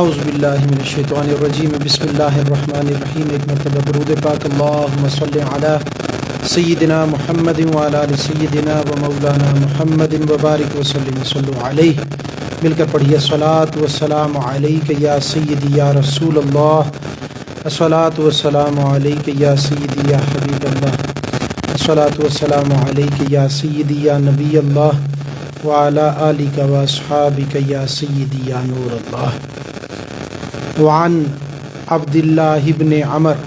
اعوذ باللہ من الشیطان الرجیم بسم اللہ الرحمن الرحیم۔ ایک مرتبہ درود پاک اللہم صلی علی سیدنا محمد وعلی آل سیدنا و مولانا محمد وبارک وسلم صلو علیہ۔ مل کر پڑھیے الصلاۃ والسلام علیک یا سیدی یا رسول اللہ، الصلاۃ والسلام علیک یا سیدی یا حبیب اللہ، الصلاۃ والسلام علیک یا سیدی یا نبی اللہ وعلی آلک و اصحابک یا سیدی یا نور اللہ۔ وعن عبد اللہ بن عمر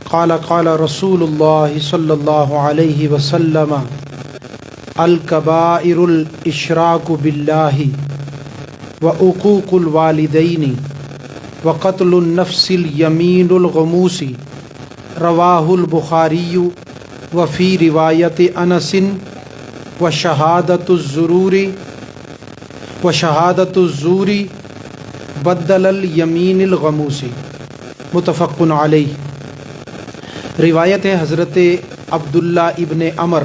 قال قال رسول اللہ صلی اللہ علیہ وسلم الکبائر الاشراک باللہ وعقوق الوالدین وقتل النفس الیمین الغموس، رواہ البخاری وفی روایت انس وشہادت الزور بدل الیمین الغموس، متفق علیہ۔ روایت ہے حضرت عبداللہ ابن عمر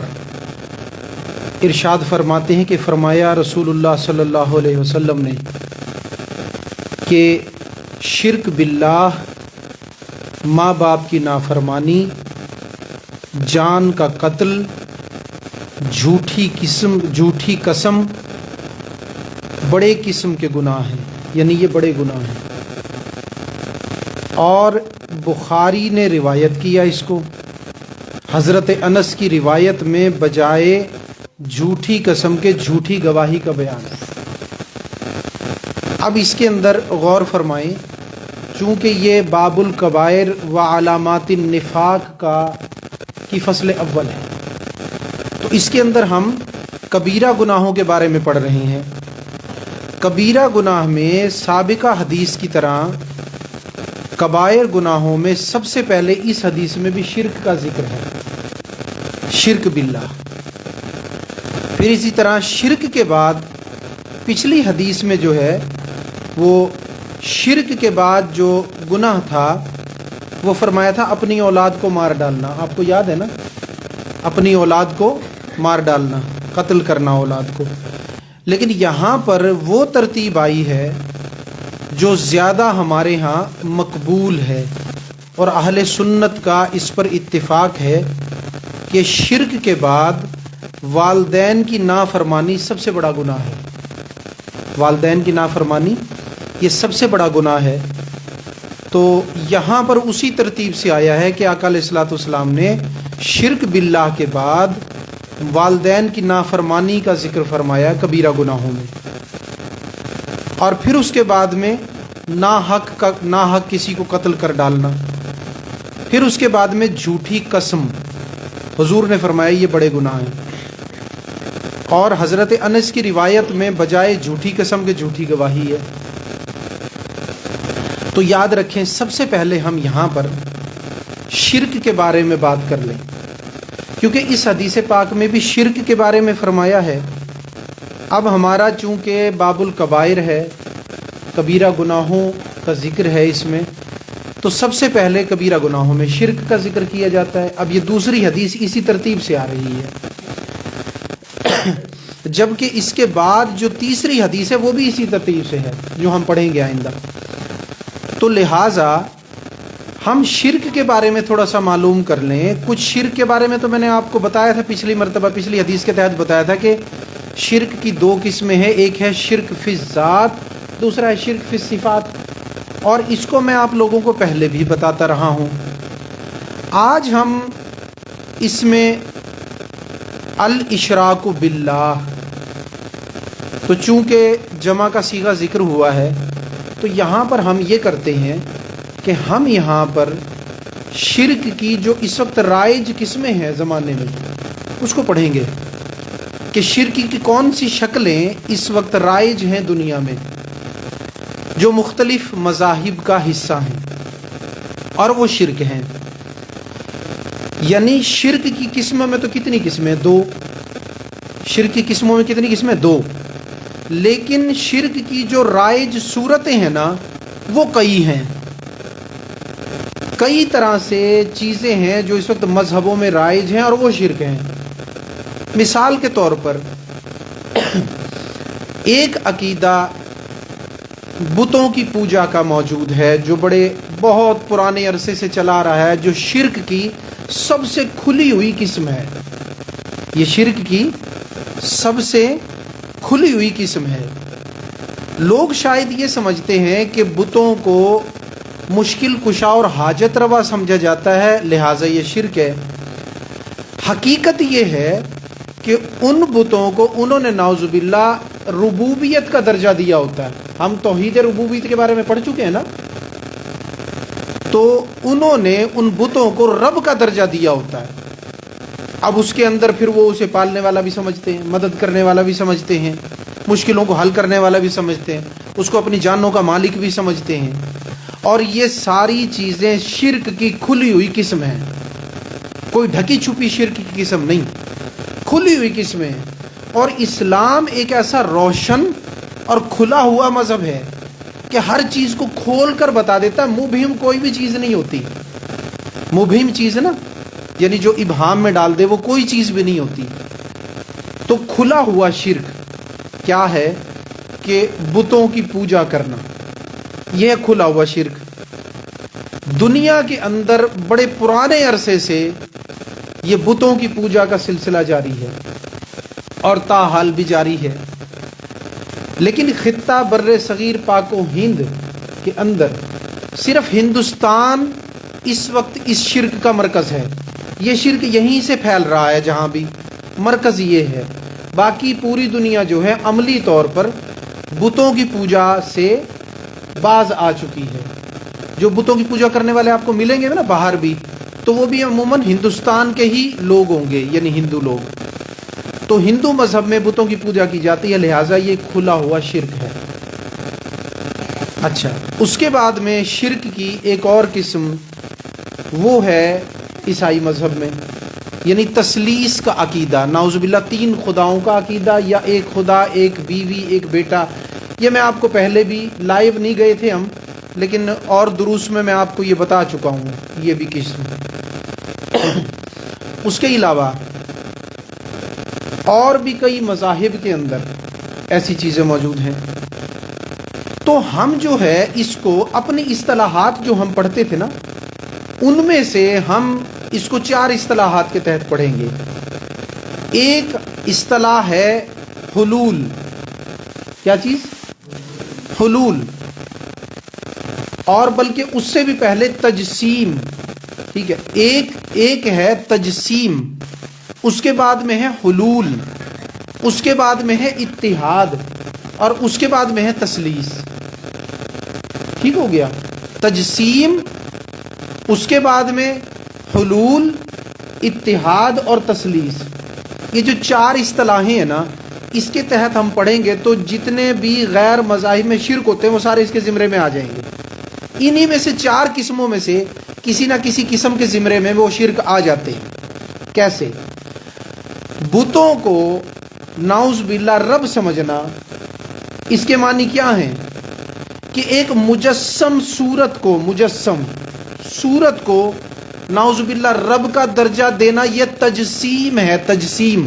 ارشاد فرماتے ہیں کہ فرمایا رسول اللہ صلی اللہ علیہ وسلم نے کہ شرک باللہ، ماں باپ کی نافرمانی، جان کا قتل، جھوٹی قسم بڑے قسم کے گناہ ہیں، یعنی یہ بڑے گناہ ہیں۔ اور بخاری نے روایت کیا اس کو، حضرت انس کی روایت میں بجائے جھوٹی قسم کے جھوٹی گواہی کا بیان ہے۔ اب اس کے اندر غور فرمائیں، چونکہ یہ باب الکبائر و علامات النفاق کی فصل اول ہے، تو اس کے اندر ہم کبیرہ گناہوں کے بارے میں پڑھ رہے ہیں۔ کبیرہ گناہ میں سابقہ حدیث کی طرح کبائر گناہوں میں سب سے پہلے اس حدیث میں بھی شرک کا ذکر ہے، شرک باللہ۔ پھر اسی طرح شرک کے بعد پچھلی حدیث میں جو ہے وہ شرک کے بعد جو گناہ تھا وہ فرمایا تھا اپنی اولاد کو مار ڈالنا، آپ کو یاد ہے نا، اپنی اولاد کو مار ڈالنا، قتل کرنا اولاد کو۔ لیکن یہاں پر وہ ترتیب آئی ہے جو زیادہ ہمارے ہاں مقبول ہے، اور اہل سنت کا اس پر اتفاق ہے کہ شرک کے بعد والدین کی نافرمانی سب سے بڑا گناہ ہے۔ والدین کی نافرمانی یہ سب سے بڑا گناہ ہے۔ تو یہاں پر اسی ترتیب سے آیا ہے کہ آقا علیہ الصلوۃ والسلام نے شرک باللہ کے بعد والدین کی نافرمانی کا ذکر فرمایا کبیرہ گناہوں میں، اور پھر اس کے بعد میں ناحق کسی کو قتل کر ڈالنا، پھر اس کے بعد میں جھوٹی قسم، حضور نے فرمایا یہ بڑے گناہ ہیں۔ اور حضرت انس کی روایت میں بجائے جھوٹی قسم کے جھوٹی گواہی ہے۔ تو یاد رکھیں، سب سے پہلے ہم یہاں پر شرک کے بارے میں بات کر لیں، کیونکہ اس حدیث پاک میں بھی شرک کے بارے میں فرمایا ہے۔ اب ہمارا چونکہ باب الکبائر ہے، کبیرہ گناہوں کا ذکر ہے اس میں، تو سب سے پہلے کبیرہ گناہوں میں شرک کا ذکر کیا جاتا ہے۔ اب یہ دوسری حدیث اسی ترتیب سے آ رہی ہے، جبکہ اس کے بعد جو تیسری حدیث ہے وہ بھی اسی ترتیب سے ہے جو ہم پڑھیں گے آئندہ۔ تو لہٰذا ہم شرک کے بارے میں تھوڑا سا معلوم کر لیں۔ کچھ شرک کے بارے میں تو میں نے آپ کو بتایا تھا پچھلی مرتبہ، پچھلی حدیث کے تحت بتایا تھا کہ شرک کی دو قسمیں ہیں، ایک ہے شرک فی الذات، دوسرا ہے شرک فی الصفات، اور اس کو میں آپ لوگوں کو پہلے بھی بتاتا رہا ہوں۔ آج ہم اس میں الاشراک باللہ، تو چونکہ جمع کا صیغہ ذکر ہوا ہے تو یہاں پر ہم یہ کرتے ہیں کہ ہم یہاں پر شرک کی جو اس وقت رائج قسمیں ہیں زمانے میں اس کو پڑھیں گے کہ شرک کی کون سی شکلیں اس وقت رائج ہیں دنیا میں، جو مختلف مذاہب کا حصہ ہیں، اور وہ شرک ہیں۔ یعنی شرک کی قسموں میں تو کتنی قسمیں؟ دو۔ شرک کی قسموں میں کتنی قسمیں؟ دو۔ لیکن شرک کی جو رائج صورتیں ہیں نا وہ کئی ہیں، کئی طرح سے چیزیں ہیں جو اس وقت مذہبوں میں رائج ہیں اور وہ شرک ہیں۔ مثال کے طور پر ایک عقیدہ بتوں کی پوجا کا موجود ہے، جو بہت پرانے عرصے سے چلا رہا ہے، جو شرک کی سب سے کھلی ہوئی قسم ہے۔ یہ شرک کی سب سے کھلی ہوئی قسم ہے۔ لوگ شاید یہ سمجھتے ہیں کہ بتوں کو مشکل کشا اور حاجت روا سمجھا جاتا ہے، لہٰذا یہ شرک ہے۔ حقیقت یہ ہے کہ ان بتوں کو انہوں نے نعوذ باللہ ربوبیت کا درجہ دیا ہوتا ہے۔ ہم توحید ربوبیت کے بارے میں پڑھ چکے ہیں نا، تو انہوں نے ان بتوں کو رب کا درجہ دیا ہوتا ہے۔ اب اس کے اندر پھر وہ اسے پالنے والا بھی سمجھتے ہیں، مدد کرنے والا بھی سمجھتے ہیں، مشکلوں کو حل کرنے والا بھی سمجھتے ہیں، اس کو اپنی جانوں کا مالک بھی سمجھتے ہیں، اور یہ ساری چیزیں شرک کی کھلی ہوئی قسم ہیں، کوئی ڈھکی چھپی شرک کی قسم نہیں، کھلی ہوئی قسمیں ہیں۔ اور اسلام ایک ایسا روشن اور کھلا ہوا مذہب ہے کہ ہر چیز کو کھول کر بتا دیتا ہے، مبہم کوئی بھی چیز نہیں ہوتی۔ مبہم چیز ہے نا، یعنی جو ابہام میں ڈال دے وہ کوئی چیز بھی نہیں ہوتی۔ تو کھلا ہوا شرک کیا ہے کہ بتوں کی پوجا کرنا، یہ کھلا ہوا شرک۔ دنیا کے اندر بڑے پرانے عرصے سے یہ بتوں کی پوجا کا سلسلہ جاری ہے اور تاحال بھی جاری ہے، لیکن خطہ بر صغیر پاک و ہند کے اندر صرف ہندوستان اس وقت اس شرک کا مرکز ہے۔ یہ شرک یہیں سے پھیل رہا ہے، جہاں بھی مرکز یہ ہے۔ باقی پوری دنیا جو ہے عملی طور پر بتوں کی پوجا سے باز آ چکی ہے۔ جو بتوں کی پوجا کرنے والے آپ کو ملیں گے نا باہر بھی، تو وہ بھی عموماً ہندوستان کے ہی لوگ ہوں گے، یعنی ہندو لوگ۔ تو ہندو مذہب میں بتوں کی پوجا کی جاتی ہے، لہٰذا یہ کھلا ہوا شرک ہے۔ اچھا، اس کے بعد میں شرک کی ایک اور قسم وہ ہے عیسائی مذہب میں، یعنی تثلیث کا عقیدہ، نعوذ باللہ 3 خداؤں کا عقیدہ، یا ایک خدا، ایک بیوی، ایک بیٹا۔ یہ میں آپ کو پہلے بھی لائیو نہیں گئے تھے ہم، لیکن اور دروس میں آپ کو یہ بتا چکا ہوں، یہ بھی قسم۔ اس کے علاوہ اور بھی کئی مذاہب کے اندر ایسی چیزیں موجود ہیں۔ تو ہم جو ہے اس کو اپنی اصطلاحات جو ہم پڑھتے تھے نا، ان میں سے ہم اس کو 4 اصطلاحات کے تحت پڑھیں گے۔ ایک اصطلاح ہے حلول۔ کیا چیز؟ حلول۔ اور بلکہ اس سے بھی پہلے تجسیم، ٹھیک ہے؟ ایک ہے تجسیم، اس کے بعد میں ہے حلول، اس کے بعد میں ہے اتحاد، اور اس کے بعد میں ہے تثلیث۔ ٹھیک ہو گیا؟ تجسیم، اس کے بعد میں حلول، اتحاد اور تثلیث۔ یہ جو 4 اصطلاحیں ہیں نا، اس کے تحت ہم پڑھیں گے تو جتنے بھی غیر مذاہب میں شرک ہوتے ہیں وہ سارے اس کے زمرے میں آ جائیں گے۔ انہی میں سے 4 قسموں میں سے کسی نہ کسی قسم کے زمرے میں وہ شرک آ جاتے ہیں۔ کیسے؟ بتوں کو نعوذ باللہ رب سمجھنا، اس کے معنی کیا ہیں کہ ایک مجسم صورت کو نعوذ باللہ رب کا درجہ دینا، یہ تجسیم ہے۔ تجسیم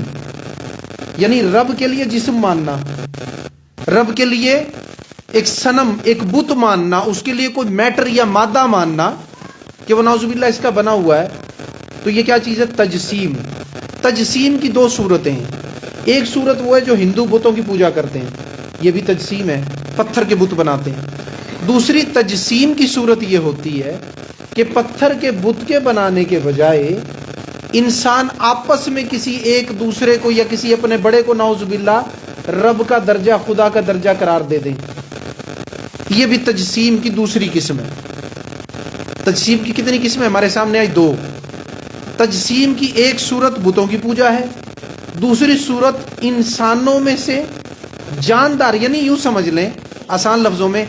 یعنی رب کے لیے جسم ماننا، رب کے لیے ایک صنم، ایک بت ماننا، اس کے لیے کوئی میٹر یا مادہ ماننا کہ وہ نعوذ باللہ اس کا بنا ہوا ہے، تو یہ کیا چیز ہے؟ تجسیم۔ تجسیم کی 2 صورتیں ہیں۔ ایک صورت وہ ہے جو ہندو بتوں کی پوجا کرتے ہیں، یہ بھی تجسیم ہے، پتھر کے بت بناتے ہیں۔ دوسری تجسیم کی صورت یہ ہوتی ہے کہ پتھر کے بت کے بنانے کے بجائے انسان آپس میں کسی ایک دوسرے کو یا کسی اپنے بڑے کو نعوذ باللہ رب کا درجہ، خدا کا درجہ قرار دے دیں۔ یہ بھی تجسیم کی دوسری قسم ہے۔ تجسیم کی کتنی قسمیں ہمارے سامنے آئی؟ 2۔ تجسیم کی ایک صورت بتوں کی پوجا ہے، دوسری صورت انسانوں میں سے جاندار، یعنی یوں سمجھ لیں آسان لفظوں میں،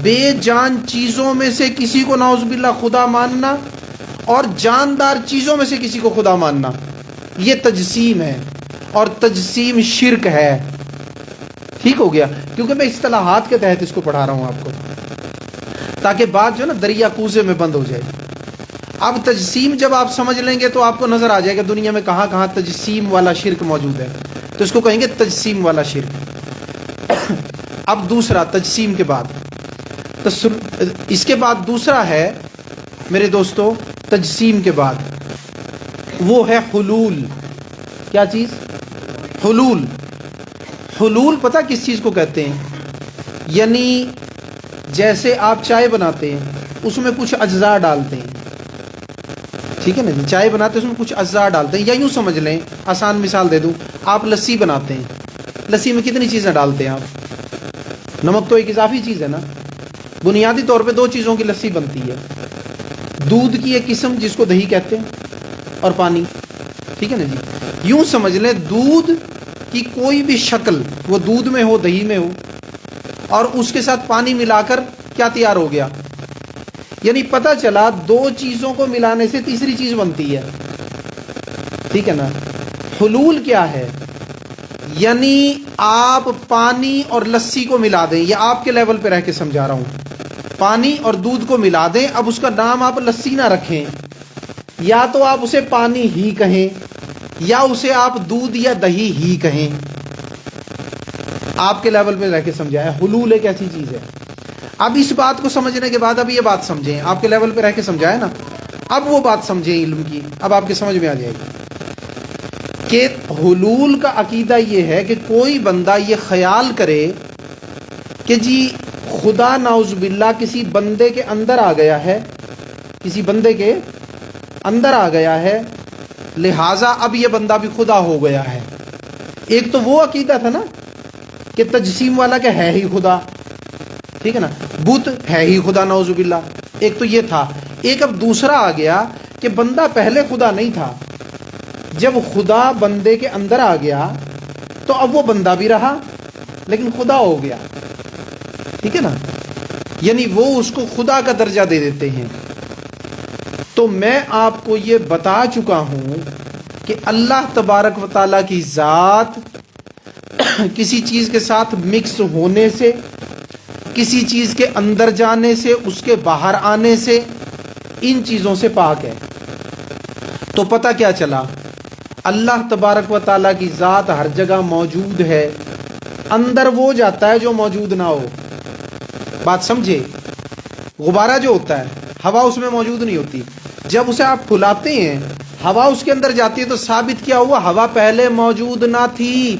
بے جان چیزوں میں سے کسی کو نعوذ باللہ خدا ماننا، اور جاندار چیزوں میں سے کسی کو خدا ماننا، یہ تجسیم ہے، اور تجسیم شرک ہے۔ ٹھیک ہو گیا؟ کیونکہ میں اصطلاحات کے تحت اس کو پڑھا رہا ہوں آپ کو، تاکہ بات جو نا دریا کوزے میں بند ہو جائے۔ اب تجسیم جب آپ سمجھ لیں گے تو آپ کو نظر آ جائے گا دنیا میں کہاں کہاں تجسیم والا شرک موجود ہے، تو اس کو کہیں گے تجسیم والا شرک۔ اب دوسرا، تجسیم کے بعد اس کے بعد دوسرا ہے میرے دوستو تجسیم کے بعد، وہ ہے حلول۔ کیا چیز؟ حلول۔ حلول پتہ کس چیز کو کہتے ہیں؟ یعنی جیسے آپ چائے بناتے ہیں اس میں کچھ اجزاء ڈالتے ہیں، ٹھیک ہے نا جی، چائے بناتے ہیں اس میں کچھ اجزاء ڈالتے ہیں، یا یوں سمجھ لیں، آسان مثال دے دوں، آپ لسی بناتے ہیں، لسی میں کتنی چیزیں ڈالتے ہیں آپ؟ نمک تو ایک اضافی چیز ہے نا۔ بنیادی طور پہ دو چیزوں کی لسی بنتی ہے، دودھ کی ایک قسم جس کو دہی کہتے ہیں، اور پانی، ٹھیک ہے نا جی۔ یوں سمجھ لیں دودھ کی کوئی بھی شکل، وہ دودھ میں ہو دہی میں ہو، اور اس کے ساتھ پانی ملا کر کیا تیار ہو گیا؟ یعنی پتہ چلا دو چیزوں کو ملانے سے تیسری چیز بنتی ہے، ٹھیک ہے نا۔ حلول کیا ہے؟ یعنی آپ پانی اور لسی کو ملا دیں، یا آپ کے لیول پہ رہ کے سمجھا رہا ہوں، پانی اور دودھ کو ملا دیں، اب اس کا نام آپ لسی نہ رکھیں، یا تو آپ اسے پانی ہی کہیں، یا اسے آپ دودھ یا دہی ہی کہیں، آپ کے لیول پہ رہ کے سمجھایا۔ حلول ایک ایسی چیز ہے۔ اب اس بات کو سمجھنے کے بعد اب یہ بات سمجھیں، آپ کے لیول پہ رہ کے سمجھایا نا، اب وہ بات سمجھیں علم کی، اب آپ کے سمجھ میں آ جائے گی کہ حلول کا عقیدہ یہ ہے کہ کوئی بندہ یہ خیال کرے کہ جی خدا نعوذ باللہ کسی بندے کے اندر آ گیا ہے، کسی بندے کے اندر آ گیا ہے، لہٰذا اب یہ بندہ بھی خدا ہو گیا ہے۔ ایک تو وہ عقیدہ تھا نا کہ تجسیم والا کہ ہے ہی خدا، ٹھیک ہے نا، بت ہے ہی خدا نعوذ باللہ، ایک تو یہ تھا۔ ایک اب دوسرا آ گیا کہ بندہ پہلے خدا نہیں تھا، جب خدا بندے کے اندر آ گیا تو اب وہ بندہ بھی رہا لیکن خدا ہو گیا، ٹھیک ہے نا، یعنی وہ اس کو خدا کا درجہ دے دیتے ہیں۔ تو میں آپ کو یہ بتا چکا ہوں کہ اللہ تبارک و تعالیٰ کی ذات کسی چیز کے ساتھ مکس ہونے سے، کسی چیز کے اندر جانے سے، اس کے باہر آنے سے، ان چیزوں سے پاک ہے۔ تو پتہ کیا چلا؟ اللہ تبارک و تعالیٰ کی ذات ہر جگہ موجود ہے، اندر وہ جاتا ہے جو موجود نہ ہو۔ بات سمجھے؟ غبارہ جو ہوتا ہے، ہوا اس میں موجود نہیں ہوتی، جب اسے آپ پھلاتے ہیں ہوا اس کے اندر جاتی ہے تو ثابت کیا ہوا؟ ہوا پہلے موجود نہ تھی،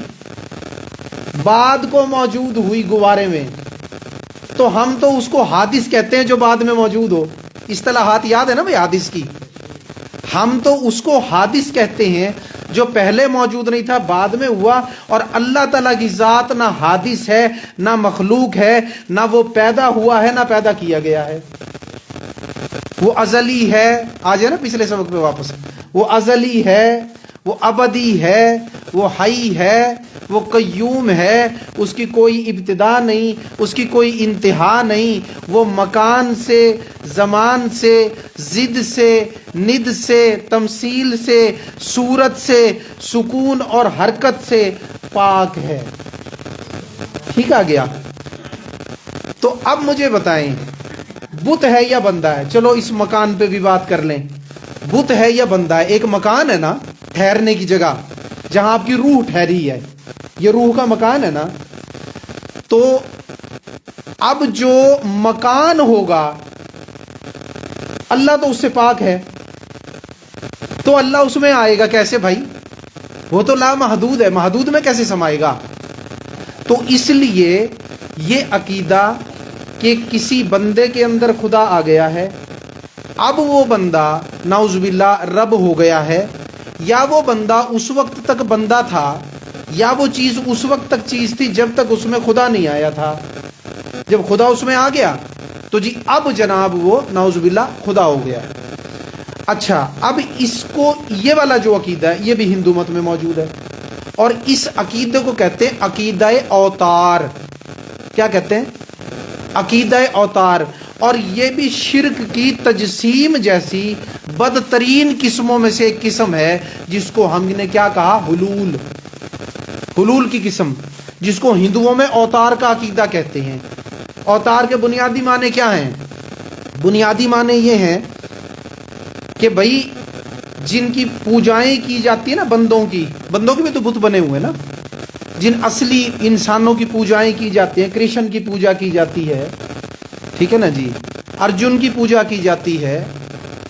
بعد کو موجود ہوئی غبارے میں۔ تو ہم تو اس کو حادث کہتے ہیں جو بعد میں موجود ہو، اصطلاحات یاد ہے نا بھائی حادث کی؟ ہم تو اس کو حادث کہتے ہیں جو پہلے موجود نہیں تھا، بعد میں ہوا۔ اور اللہ تعالیٰ کی ذات نہ حادث ہے، نہ مخلوق ہے، نہ وہ پیدا ہوا ہے، نہ پیدا کیا گیا ہے۔ وہ ازلی ہے، آ جائے نا پچھلے سبق پہ واپس، وہ ازلی ہے، وہ ابدی ہے، وہ حی ہے، وہ قیوم ہے، اس کی کوئی ابتدا نہیں، اس کی کوئی انتہا نہیں، وہ مکان سے، زمان سے، ضد سے، ند سے، تمثیل سے، صورت سے، سکون اور حرکت سے پاک ہے۔ ٹھیک آ گیا؟ تو اب مجھے بتائیں بت ہے یا بندہ ہے؟ چلو اس مکان پہ بھی بات کر لیں، بت ہے یا بندہ ہے؟ ایک مکان ہے نا، ٹھہرنے کی جگہ جہاں آپ کی روح ٹھہری ہے، یہ روح کا مکان ہے نا۔ تو اب جو مکان ہوگا اللہ تو اس سے پاک ہے، تو اللہ اس میں آئے گا کیسے بھائی؟ وہ تو لا محدود ہے، محدود میں کیسے سمائے گا؟ تو اس لیے یہ عقیدہ کہ کسی بندے کے اندر خدا آ گیا ہے، اب وہ بندہ نعوذ باللہ رب ہو گیا ہے، یا وہ بندہ اس وقت تک بندہ تھا، یا وہ چیز اس وقت تک چیز تھی جب تک اس میں خدا نہیں آیا تھا، جب خدا اس میں آ گیا تو جی اب جناب وہ نعوذ باللہ خدا ہو گیا ہے۔ اچھا، اب اس کو یہ والا جو عقیدہ ہے یہ بھی ہندو مت میں موجود ہے، اور اس عقیدے کو کہتے ہیں عقیدہ اوتار۔ کیا کہتے ہیں؟ عقیدہ اوتار۔ اور یہ بھی شرک کی تجسیم جیسی بدترین قسموں میں سے ایک قسم ہے، جس کو ہم نے کیا کہا؟ حلول۔ حلول کی قسم، جس کو ہندوؤں میں اوتار کا عقیدہ کہتے ہیں۔ اوتار کے بنیادی معنی کیا ہیں؟ بنیادی معنی یہ ہیں کہ بھائی جن کی پوجائیں کی جاتی ہے نا، بندوں کی بھی تو بت بنے ہوئے نا، جن اصلی انسانوں کی پوجائیں کی جاتی ہیں، کرشن کی پوجا کی جاتی ہے، ٹھیک ہے نا جی، ارجن کی پوجا کی جاتی ہے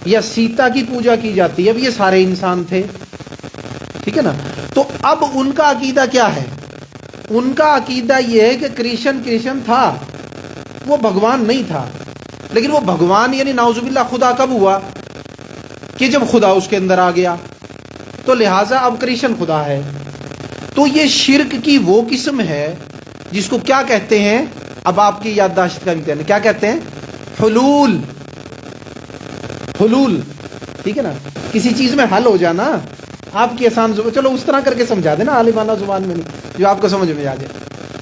یا سیتا کی پوجا کی جاتی ہے، اب یہ سارے انسان تھے، ٹھیک ہے نا. تو اب ان کا عقیدہ کیا ہے؟ ان کا عقیدہ یہ ہے کہ کرشن تھا، وہ بھگوان نہیں تھا. لیکن وہ بھگوان یعنی نعوذ باللہ خدا کب ہوا؟ کہ جب خدا اس کے اندر آ گیا، تو لہٰذا اب کرشن خدا ہے. تو یہ شرک کی وہ قسم ہے جس کو کیا کہتے ہیں؟ اب آپ کی یادداشت کا امتحان ہے، کیا کہتے ہیں؟ حلول. حلول، ٹھیک ہے نا، کسی چیز میں حل ہو جانا. آپ کی آسان زبان، چلو اس طرح کر کے سمجھا دینا عالمانہ زبان میں نہیں، جو آپ کو سمجھ میں آ جائے،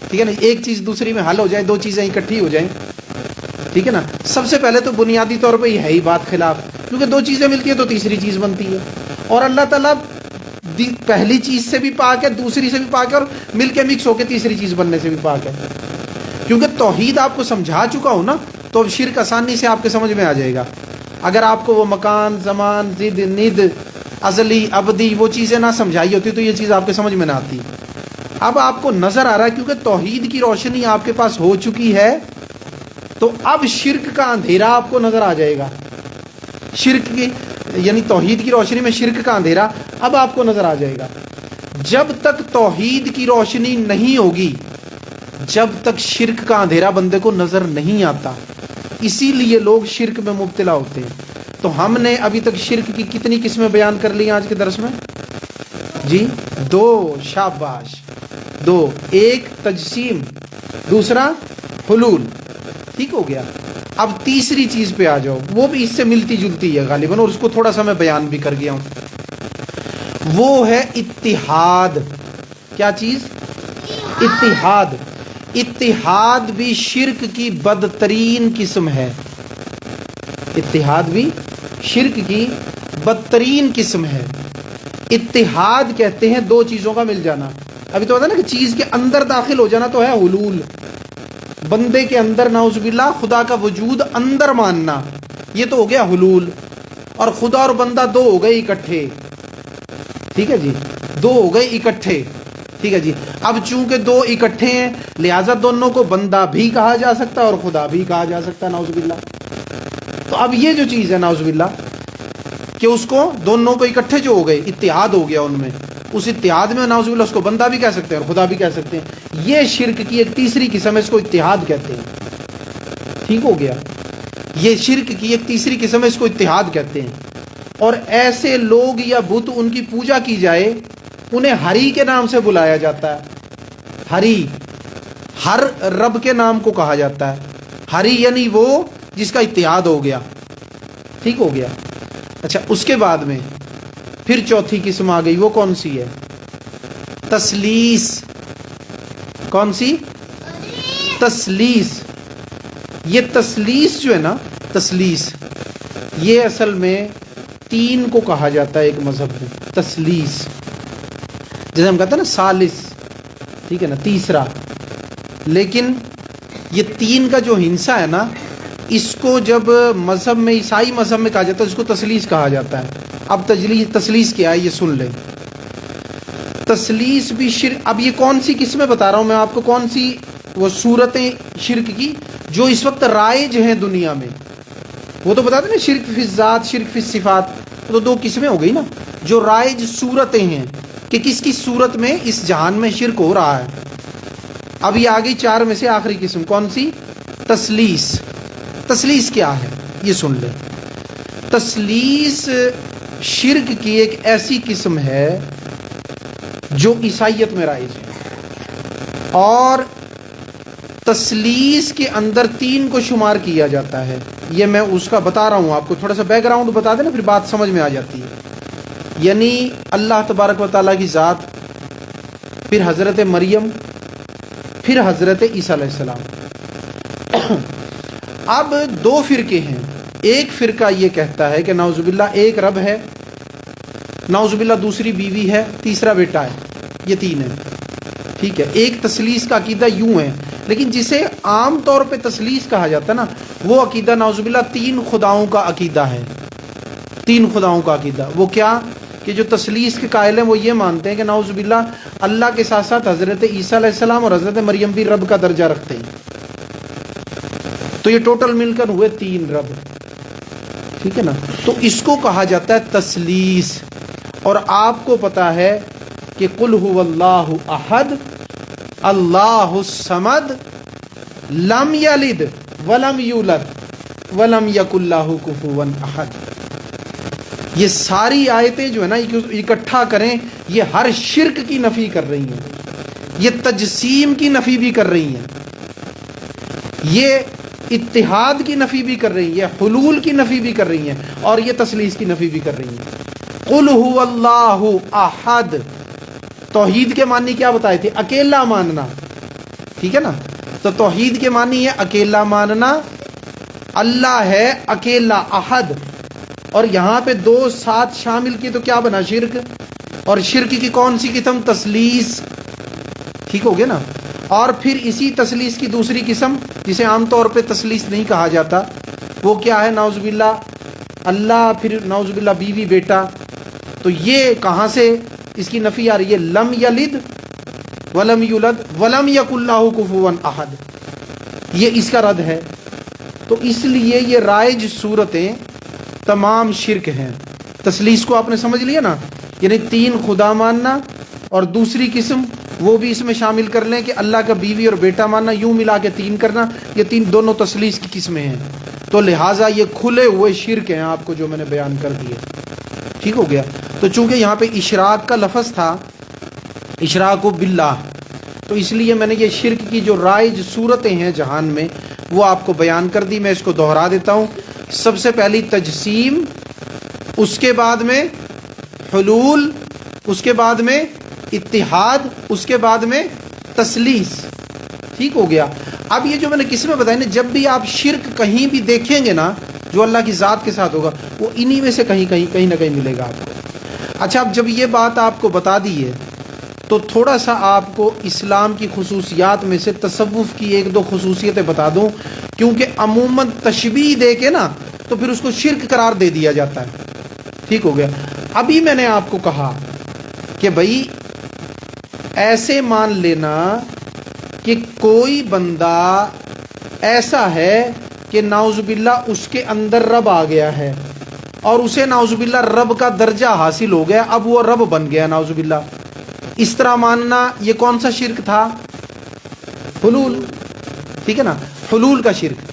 ٹھیک ہے نا. ایک چیز دوسری میں حل ہو جائے، دو چیزیں اکٹھی ہو جائیں، ٹھیک ہے نا. سب سے پہلے تو بنیادی طور پہ یہ ہے ہی بات خلاف، کیونکہ دو چیزیں ملتی ہیں تو تیسری چیز بنتی ہے. اور اللہ تعالیٰ پہلی چیز سے بھی پاک ہے، دوسری سے بھی پاک ہے، اور مل کے مکس ہو کے تیسری چیز بننے سے بھی پاک ہے. کیونکہ توحید آپ کو سمجھا چکا ہوں نا، تو اب شرک آسانی سے آپ کے سمجھ میں آ جائے گا. اگر آپ کو وہ مکان، زمان، ضد، ند، ازلی، ابدی وہ چیزیں نہ سمجھائی ہوتی تو یہ چیز آپ کے سمجھ میں نہ آتی. اب آپ کو نظر آ رہا ہے، کیونکہ توحید کی روشنی آپ کے پاس ہو چکی ہے، تو اب شرک کا اندھیرا آپ کو نظر آ جائے گا. شرک کی یعنی توحید کی روشنی میں شرک کا اندھیرا اب آپ کو نظر آ جائے گا. جب تک توحید کی روشنی نہیں ہوگی، جب تک شرک کا اندھیرا بندے کو نظر نہیں آتا. اسی لیے لوگ شرک میں مبتلا ہوتے ہیں. تو ہم نے ابھی تک شرک کی کتنی قسمیں بیان کر لی آج کے درس میں؟ جی 2. شاباش 2. ایک تجسیم، دوسرا حلول. ٹھیک ہو گیا. اب تیسری چیز پہ آ جاؤ، وہ بھی اس سے ملتی جلتی ہے غالباً، اور اس کو تھوڑا سا میں بیان بھی کر گیا ہوں. وہ ہے اتحاد. کیا چیز؟ اتحاد. اتحاد بھی شرک کی بدترین قسم ہے. اتحاد بھی شرک کی بدترین قسم ہے. اتحاد کہتے ہیں دو چیزوں کا مل جانا. ابھی تو ہوتا ہے نا کہ چیز کے اندر داخل ہو جانا، تو ہے حلول. بندے کے اندر نعوذ باللہ خدا کا وجود اندر ماننا، یہ تو ہو گیا حلول. اور خدا اور بندہ دو ہو گئے اکٹھے، ٹھیک ہے جی، دو ہو گئے اکٹھے، ٹھیک ہے جی. اب چونکہ دو اکٹھے ہیں، لہٰذا دونوں کو بندہ بھی کہا جا سکتا ہے اور خدا بھی کہا جا سکتا ہے نعوذ باللہ. تو اب یہ جو چیز ہے نعوذ باللہ کہ اس کو دونوں کو اکٹھے جو ہو گئے، اتحاد ہو گیا ان میں، اس اتحاد میں نعوذ باللہ اس کو بندہ بھی کہہ سکتے ہیں اور خدا بھی کہہ سکتے ہیں. یہ شرک کی ایک تیسری قسم ہے، اس کو اتحاد کہتے ہیں. ٹھیک ہو گیا. یہ شرک کی ایک تیسری قسم ہے، اس کو اتحاد کہتے ہیں. اور ایسے لوگ یا بت ان کی پوجا کی جائے، انہیں ہری کے نام سے بلایا جاتا ہے. ہری، ہر رب کے نام کو کہا جاتا ہے. ہری یعنی وہ جس کا اتحاد ہو گیا. ٹھیک ہو گیا. اچھا، اس کے بعد میں پھر چوتھی قسم آ گئی. وہ کون سی ہے؟ تسلیس. کون سی؟ تسلیس. یہ تسلیس جو ہے نا، تسلیس یہ اصل میں 3 کو کہا جاتا ہے ایک مذہب میں. تسلیس جیسے ہم کہتے ہیں نا ثالث، ٹھیک ہے نا، تیسرا. لیکن یہ 3 کا جو ہنسا ہے نا، اس کو جب مذہب میں، عیسائی مذہب میں کہا جاتا ہے، اس کو تسلیس کہا جاتا ہے. اب تسلیس کیا ہے یہ سن لیں. تسلیس بھی شرک. اب یہ کون سی قسمیں بتا رہا ہوں میں آپ کو، کون سی وہ صورتیں شرک کی جو اس وقت رائج ہیں دنیا میں. وہ تو بتاتے نا، شرک فی الذات، شرک فی الصفات، تو 2 قسمیں ہو گئی نا. جو رائج صورتیں ہیں کہ کس کس صورت میں اس جہان میں شرک ہو رہا ہے. اب یہ آ گئی 4 میں سے آخری قسم. کون سی؟ تسلیس. تسلیس کیا ہے یہ سن لیں. تسلیس شرک کی ایک ایسی قسم ہے جو عیسائیت میں رائج ہے. اور تسلیس کے اندر 3 کو شمار کیا جاتا ہے. یہ میں اس کا بتا رہا ہوں آپ کو، تھوڑا سا بیک گراؤنڈ بتا دینا، پھر بات سمجھ میں آ جاتی ہے. یعنی اللہ تبارک و تعالیٰ کی ذات، پھر حضرت مریم، پھر حضرت عیسیٰ علیہ السلام. اب 2 فرقے ہیں. ایک فرقہ یہ کہتا ہے کہ نعوذ باللہ ایک رب ہے، نعوذ باللہ دوسری بیوی ہے، تیسرا بیٹا ہے. یہ 3 ہیں، ٹھیک ہے. ایک تسلیس کا عقیدہ یوں ہے، لیکن جسے عام طور پہ تسلیس کہا جاتا ہے نا، وہ عقیدہ نعوذ باللہ 3 خداؤں کا عقیدہ ہے. 3 خداؤں کا عقیدہ. وہ کیا کہ جو تسلیس کے قائل ہیں وہ یہ مانتے ہیں کہ نعوذ باللہ اللہ کے ساتھ ساتھ حضرت عیسیٰ علیہ السلام اور حضرت مریم بھی رب کا درجہ رکھتے ہیں. تو یہ ٹوٹل مل کر ہوئے 3 رب، ٹھیک ہے نا. تو اس کو کہا جاتا ہے تثلیث. اور آپ کو پتا ہے کہ قل هو اللہ احد اللہ الصمد لم یلد ولم یولد ولم یکن لہ کفوا احد. یہ ساری آیتیں جو ہے نا اکٹھا کریں، یہ ہر شرک کی نفی کر رہی ہیں، یہ تجسیم کی نفی بھی کر رہی ہیں، یہ اتحاد کی نفی بھی کر رہی ہیں، یہ حلول کی نفی بھی کر رہی ہیں، اور یہ تثلیث کی نفی بھی کر رہی ہیں. قل هو اللہ احد. توحید کے معنی کیا بتائے تھے؟ اکیلا ماننا، ٹھیک ہے نا. تو توحید کے معنی ہے اکیلا ماننا، اللہ ہے اکیلا احد. اور یہاں پہ 2 ساتھ شامل کی تو کیا بنا؟ شرک. اور شرک کی کون سی قسم؟ تثلیث. ٹھیک ہو گیا نا. اور پھر اسی تثلیث کی دوسری قسم جسے عام طور پہ تثلیث نہیں کہا جاتا، وہ کیا ہے؟ نعوذ باللہ اللہ، پھر نعوذ باللہ بیوی بیٹا. تو یہ کہاں سے اس کی نفی آ رہی ہے؟ لم یلد ولم یولد ولم یکن لہ کفوا احد. یہ اس کا رد ہے. تو اس لیے یہ رائج صورتیں تمام شرک ہیں. تثلیث کو آپ نے سمجھ لیا نا، یعنی 3 خدا ماننا، اور دوسری قسم وہ بھی اس میں شامل کر لیں کہ اللہ کا بیوی اور بیٹا ماننا، یوں ملا کے 3 کرنا. یہ 3 دونوں تثلیث کی قسمیں ہیں. تو لہٰذا یہ کھلے ہوئے شرک ہیں آپ کو جو میں نے بیان کر دیے. ٹھیک ہو گیا. تو چونکہ یہاں پہ اشراق کا لفظ تھا، اشراق باللہ، تو اس لیے میں نے یہ شرک کی جو رائج صورتیں ہیں جہان میں وہ آپ کو بیان کر دی. میں اس کو دہرا دیتا ہوں. سب سے پہلی تجسیم، اس کے بعد میں حلول، اس کے بعد میں اتحاد، اس کے بعد میں تثلیث. ٹھیک ہو گیا. اب یہ جو میں نے قسمیں بتائی نا، جب بھی آپ شرک کہیں بھی دیکھیں گے نا جو اللہ کی ذات کے ساتھ ہوگا، وہ انہی میں سے کہیں نہ کہیں ملے گا آپ کو. اچھا، اب جب یہ بات آپ کو بتا دی ہے تو تھوڑا سا آپ کو اسلام کی خصوصیات میں سے تصوف کی 1-2 خصوصیتیں بتا دوں، کیونکہ عموماً تشبیہ دے کے نا تو پھر اس کو شرک قرار دے دیا جاتا ہے. ٹھیک ہو گیا. ابھی میں نے آپ کو کہا کہ بھائی ایسے مان لینا کہ کوئی بندہ ایسا ہے کہ نعوذ باللہ اس کے اندر رب آ گیا ہے، اور اسے نعوذ باللہ رب کا درجہ حاصل ہو گیا، اب وہ رب بن گیا نعوذ باللہ. اس طرح ماننا یہ کون سا شرک تھا؟ حلول. ٹھیک ہے نا، حلول کا شرک.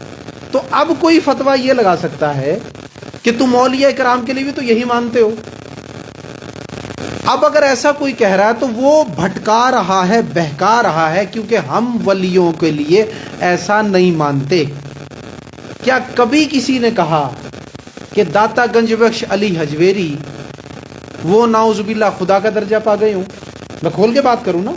تو اب کوئی فتویٰ یہ لگا سکتا ہے کہ تم اولیاء کرام کے لیے بھی تو یہی مانتے ہو. اب اگر ایسا کوئی کہہ رہا ہے تو وہ بھٹکا رہا ہے، بہکا رہا ہے، کیونکہ ہم ولیوں کے لیے ایسا نہیں مانتے. کیا کبھی کسی نے کہا کہ داتا گنج بخش علی حجویری وہ نعوذ باللہ خدا کا درجہ پا گئے ہوں؟ میں کھول کے بات کروں نا.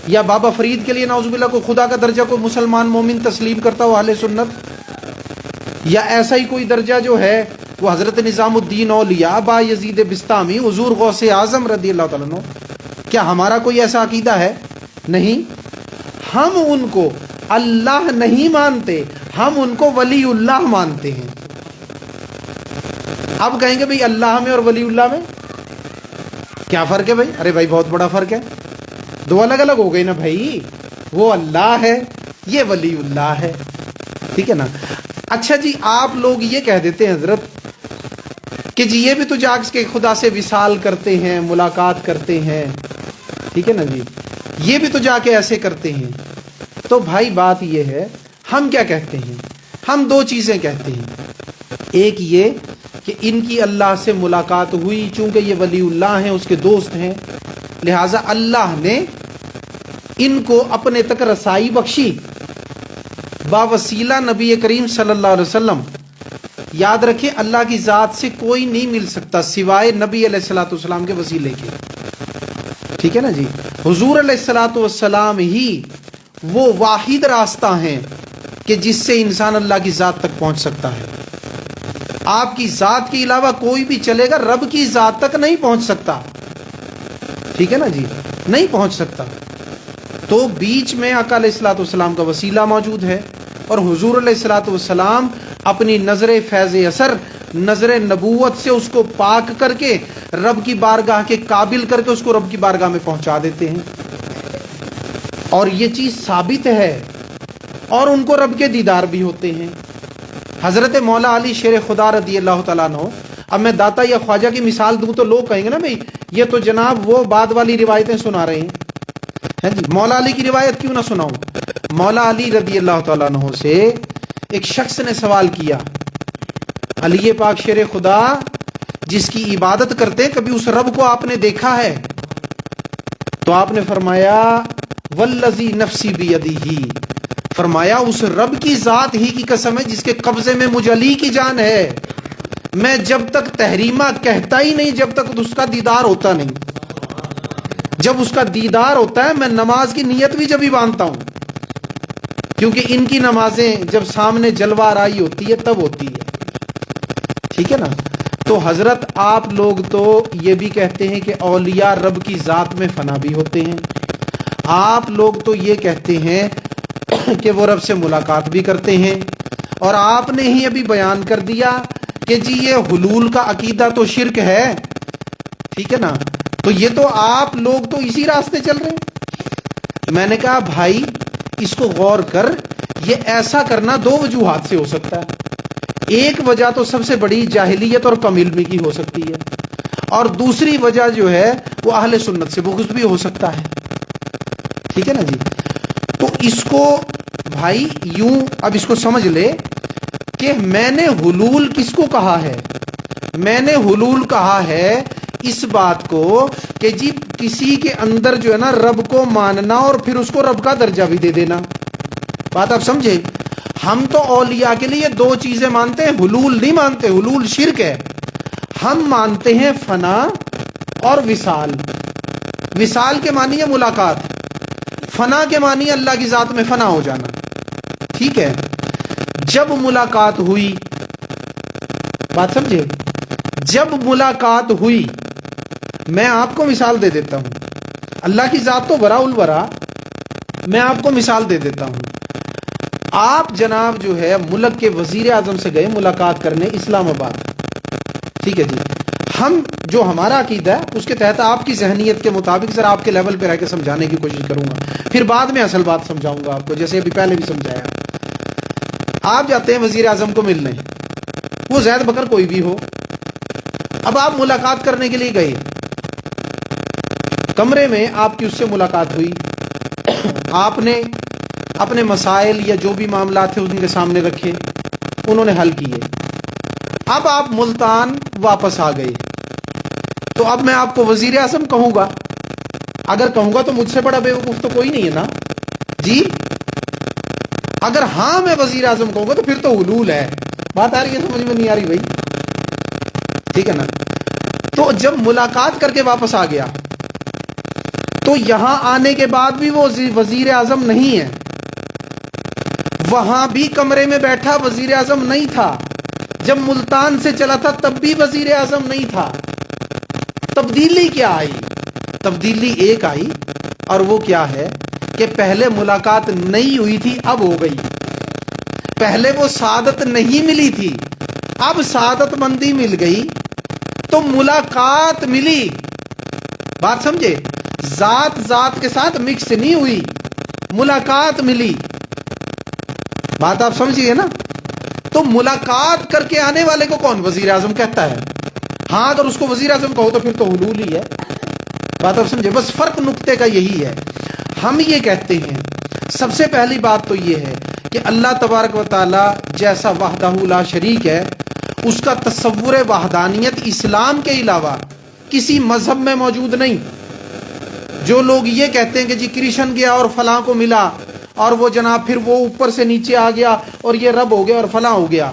یا بابا فرید کے لیے نعوذ باللہ کو خدا کا درجہ کوئی مسلمان مومن تسلیم کرتا ہو اہل سنت؟ یا ایسا ہی کوئی درجہ جو ہے وہ حضرت نظام الدین اولیاء با یزید بستامی حضور غوث اعظم رضی اللہ تعالیٰ عنہ، کیا ہمارا کوئی ایسا عقیدہ ہے؟ نہیں. ہم ان کو اللہ نہیں مانتے، ہم ان کو ولی اللہ مانتے ہیں. اب کہیں گے بھئی اللہ میں اور ولی اللہ میں کیا فرق ہے بھائی؟ ارے بھائی بہت بڑا فرق ہے، 2 الگ الگ ہو گئی نا بھائی. وہ اللہ ہے، یہ ولی اللہ ہے. ٹھیک ہے نا. اچھا جی، آپ لوگ یہ کہہ دیتے ہیں حضرت کہ جی یہ بھی تو جا کے خدا سے وصال کرتے ہیں، ملاقات کرتے ہیں. ٹھیک ہے نا جی، یہ بھی تو جا کے ایسے کرتے ہیں. تو بھائی بات یہ ہے، ہم کیا کہتے ہیں؟ ہم 2 چیزیں کہتے ہیں. ایک یہ کہ ان کی اللہ سے ملاقات ہوئی، چونکہ یہ ولی اللہ ہیں، اس کے دوست ہیں، لہٰذا اللہ نے ان کو اپنے تک رسائی بخشی باوسیلہ نبی کریم صلی اللہ علیہ وسلم. یاد رکھیں اللہ کی ذات سے کوئی نہیں مل سکتا سوائے نبی علیہ الصلوۃ والسلام کے وسیلے کے. ٹھیک ہے نا جی. حضور علیہ الصلوۃ والسلام ہی وہ واحد راستہ ہیں کہ جس سے انسان اللہ کی ذات تک پہنچ سکتا ہے. آپ کی ذات کے علاوہ کوئی بھی چلے گا رب کی ذات تک نہیں پہنچ سکتا. ٹھیک ہے نا جی، نہیں پہنچ سکتا. تو بیچ میں آقا علیہ الصلوۃ والسلام کا وسیلہ موجود ہے، اور حضور علیہ الصلوۃ والسلام اپنی نظر فیض اثر، نظر نبوت سے اس کو پاک کر کے رب کی بارگاہ کے قابل کر کے اس کو رب کی بارگاہ میں پہنچا دیتے ہیں. اور یہ چیز ثابت ہے اور ان کو رب کے دیدار بھی ہوتے ہیں. حضرت مولا علی شیر خدا رضی اللہ تعالیٰ عنہ، اب میں داتا یا خواجہ کی مثال دوں تو لوگ کہیں گے نا بھئی یہ تو جناب وہ بعد والی روایتیں سنا رہے ہیں جی، مولا علی کی روایت کیوں نہ سناؤں. مولا علی رضی اللہ تعالیٰ عنہ سے ایک شخص نے سوال کیا، علی پاک شیر خدا جس کی عبادت کرتے ہیں کبھی اس رب کو آپ نے دیکھا ہے؟ تو آپ نے فرمایا والذی نفسی بیدہ، فرمایا اس رب کی ذات ہی کی قسم ہے جس کے قبضے میں مجھ علی کی جان ہے، میں جب تک تحریمہ کہتا ہی نہیں جب تک اس کا دیدار ہوتا نہیں. جب اس کا دیدار ہوتا ہے میں نماز کی نیت بھی جب ہی باندھتا ہوں، کیونکہ ان کی نمازیں جب سامنے جلوہ آرائی ہوتی ہے تب ہوتی ہے. ٹھیک ہے نا. تو حضرت آپ لوگ تو یہ بھی کہتے ہیں کہ اولیاء رب کی ذات میں فنا بھی ہوتے ہیں، آپ لوگ تو یہ کہتے ہیں کہ وہ رب سے ملاقات بھی کرتے ہیں، اور آپ نے ہی ابھی بیان کر دیا کہ جی یہ حلول کا عقیدہ تو شرک ہے. ٹھیک ہے نا. تو یہ تو آپ لوگ تو اسی راستے چل رہے ہیں. میں نے کہا بھائی اس کو غور کر، یہ ایسا کرنا دو وجوہات سے ہو سکتا ہے. ایک وجہ تو سب سے بڑی جاہلیت اور کم علمی کی ہو سکتی ہے، اور دوسری وجہ جو ہے وہ اہل سنت سے بغض بھی ہو سکتا ہے. ٹھیک ہے نا جی. تو اس کو بھائی یوں اب اس کو سمجھ لے کہ میں نے حلول کس کو کہا ہے؟ میں نے حلول کہا ہے اس بات کو کہ جی کسی کے اندر جو ہے نا رب کو ماننا اور پھر اس کو رب کا درجہ بھی دے دینا. بات آپ سمجھے؟ ہم تو اولیاء کے لیے دو چیزیں مانتے ہیں، حلول نہیں مانتے، حلول شرک ہے. ہم مانتے ہیں فنا اور وصال. وصال کے معنی ہے ملاقات، فنا کے معنی ہے اللہ کی ذات میں فنا ہو جانا. ٹھیک ہے. جب ملاقات ہوئی، بات سمجھے، جب ملاقات ہوئی، میں آپ کو مثال دے دیتا ہوں، اللہ کی ذات تو برا البرا، میں آپ کو مثال دے دیتا ہوں. آپ جناب جو ہے ملک کے وزیر اعظم سے گئے ملاقات کرنے اسلام آباد. ٹھیک ہے جی. ہم جو ہمارا عقیدہ ہے اس کے تحت آپ کی ذہنیت کے مطابق سر آپ کے لیول پہ رہ کے سمجھانے کی کوشش کروں گا، پھر بعد میں اصل بات سمجھاؤں گا آپ کو، جیسے ابھی پہلے بھی سمجھایا. آپ جاتے ہیں وزیر اعظم کو ملنے، وہ زید بکر کوئی بھی ہو. اب آپ ملاقات کرنے کے لیے گئے، کمرے میں آپ کی اس سے ملاقات ہوئی، آپ نے اپنے مسائل یا جو بھی معاملات تھے ان کے سامنے رکھے، انہوں نے حل کیے. اب آپ ملتان واپس آ گئے، تو اب میں آپ کو وزیر اعظم کہوں گا؟ اگر کہوں گا تو مجھ سے بڑا بیوقوف تو کوئی نہیں ہے نا جی. اگر ہاں میں وزیر اعظم کہوں گا تو پھر تو حلول ہے. بات آ رہی ہے سمجھ میں؟ نہیں آ رہی بھائی؟ ٹھیک ہے نا. تو جب ملاقات کر کے واپس آ گیا تو یہاں آنے کے بعد بھی وہ وزیر اعظم نہیں ہے، وہاں بھی کمرے میں بیٹھا وزیر اعظم نہیں تھا، جب ملتان سے چلا تھا تب بھی وزیر اعظم نہیں تھا. تبدیلی کیا آئی؟ تبدیلی ایک آئی، اور وہ کیا ہے کہ پہلے ملاقات نہیں ہوئی تھی اب ہو گئی. پہلے وہ سعادت نہیں ملی تھی، اب سعادت مندی مل گئی تو ملاقات ملی. بات سمجھے؟ ذات ذات کے ساتھ مکس نہیں ہوئی، ملاقات ملی. بات آپ سمجھیے نا. تو ملاقات کر کے آنے والے کو کون وزیر اعظم کہتا ہے؟ ہاں اگر اس کو وزیر اعظم کہو تو پھر تو حلول ہی ہے. بات آپ سمجھے؟ بس فرق نقطے کا یہی ہے. ہم یہ کہتے ہیں سب سے پہلی بات تو یہ ہے کہ اللہ تبارک و تعالی جیسا وحدہ لا شریک ہے، اس کا تصور وحدانیت اسلام کے علاوہ کسی مذہب میں موجود نہیں. جو لوگ یہ کہتے ہیں کہ جی کرشن گیا اور فلاں کو ملا اور وہ جناب پھر وہ اوپر سے نیچے آ گیا اور یہ رب ہو گیا اور فلاں ہو گیا،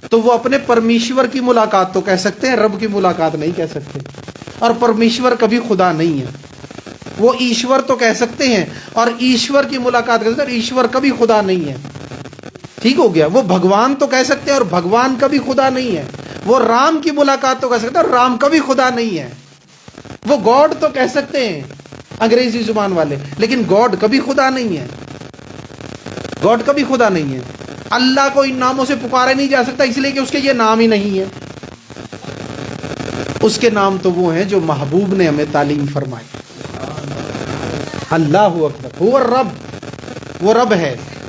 تو وہ اپنے پرمیشور کی ملاقات تو کہہ سکتے ہیں، رب کی ملاقات نہیں کہہ سکتے. اور پرمیشور کبھی خدا نہیں ہے. وہ ایشور تو کہہ سکتے ہیں اور ایشور کی ملاقات کر سکتے ہیں، اور ایشور کبھی خدا نہیں ہے. ٹھیک ہو گیا. وہ بھگوان تو کہہ سکتے ہیں اور بھگوان کبھی خدا نہیں ہے. وہ رام کی ملاقات تو کہہ سکتے ہیں اور رام کبھی خدا نہیں ہے. وہ گاڈ تو کہہ سکتے ہیں انگریزی زبان والے، لیکن گاڈ کبھی خدا نہیں ہے. گاڈ کبھی خدا نہیں ہے. اللہ کو ان ناموں سے پکارا نہیں جا سکتا اس لیے کہ اس کے یہ نام ہی نہیں ہے. اس کے نام تو وہ ہیں جو محبوب نے ہمیں تعلیم فرمائی. اللہ اکبر، وہ رب ہے.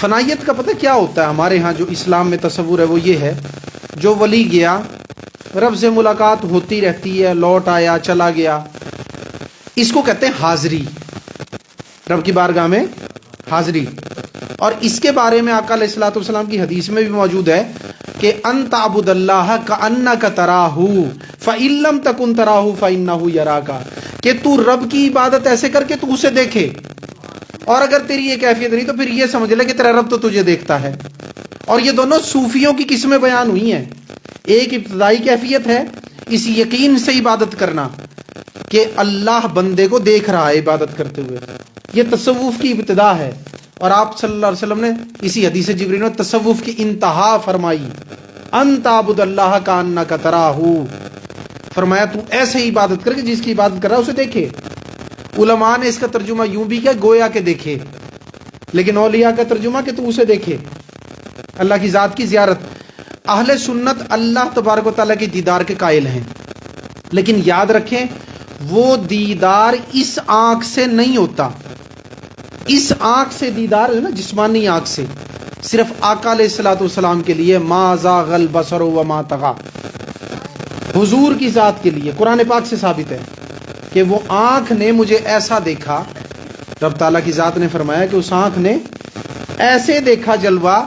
فنائیت کا پتہ کیا ہوتا ہے؟ ہمارے ہاں جو اسلام میں تصور ہے وہ یہ ہے، جو ولی گیا، رب سے ملاقات ہوتی رہتی ہے، لوٹ آیا چلا گیا، اس کو کہتے ہیں حاضری، رب کی بارگاہ میں حاضری۔ اور اس کے بارے میں آقا علیہ الصلوۃ والسلام کی حدیث میں بھی موجود ہے کہ ان تعبد اللہ کأنک تراہ فإن لم تکن تراہ فإنہ یراک، کہ تو رب کی عبادت ایسے کر کے تو اسے دیکھے، اور اگر تیری یہ کیفیت نہیں تو پھر یہ سمجھ لے کہ تیرا رب تو تجھے دیکھتا ہے۔ اور یہ دونوں صوفیوں کی قسمیں بیان ہوئی ہیں۔ ایک ابتدائی کیفیت ہے اس یقین سے عبادت کرنا کہ اللہ بندے کو دیکھ رہا ہے عبادت کرتے ہوئے، یہ تصوف کی ابتدا ہے۔ اور آپ صلی اللہ علیہ وسلم نے اسی حدیث جبریل میں تصوف کی انتہا فرمائی، ان تعبد اللہ کأنک تراہ، فرمایا تو ایسے عبادت کر کہ جس کی عبادت کر رہا ہے اسے دیکھے۔ علماء نے اس کا ترجمہ یوں بھی کیا، گویا کہ دیکھے، لیکن اولیاء کا ترجمہ کہ تو اسے دیکھے، اللہ کی ذات کی زیارت۔ اہل سنت اللہ تبارک و تعالیٰ کے دیدار کے قائل ہیں، لیکن یاد رکھیں وہ دیدار اس آنکھ سے نہیں ہوتا۔ اس آنکھ سے دیدار ہے نا، جسمانی آنکھ سے، صرف آقا علیہ الصلوۃ والسلام کے لیے، ما زاغ البصر وما طغى، حضور کی ذات کے لیے قرآن پاک سے ثابت ہے کہ وہ آنکھ نے مجھے ایسا دیکھا، رب تعالیٰ کی ذات نے فرمایا کہ اس آنکھ نے ایسے دیکھا جلوہ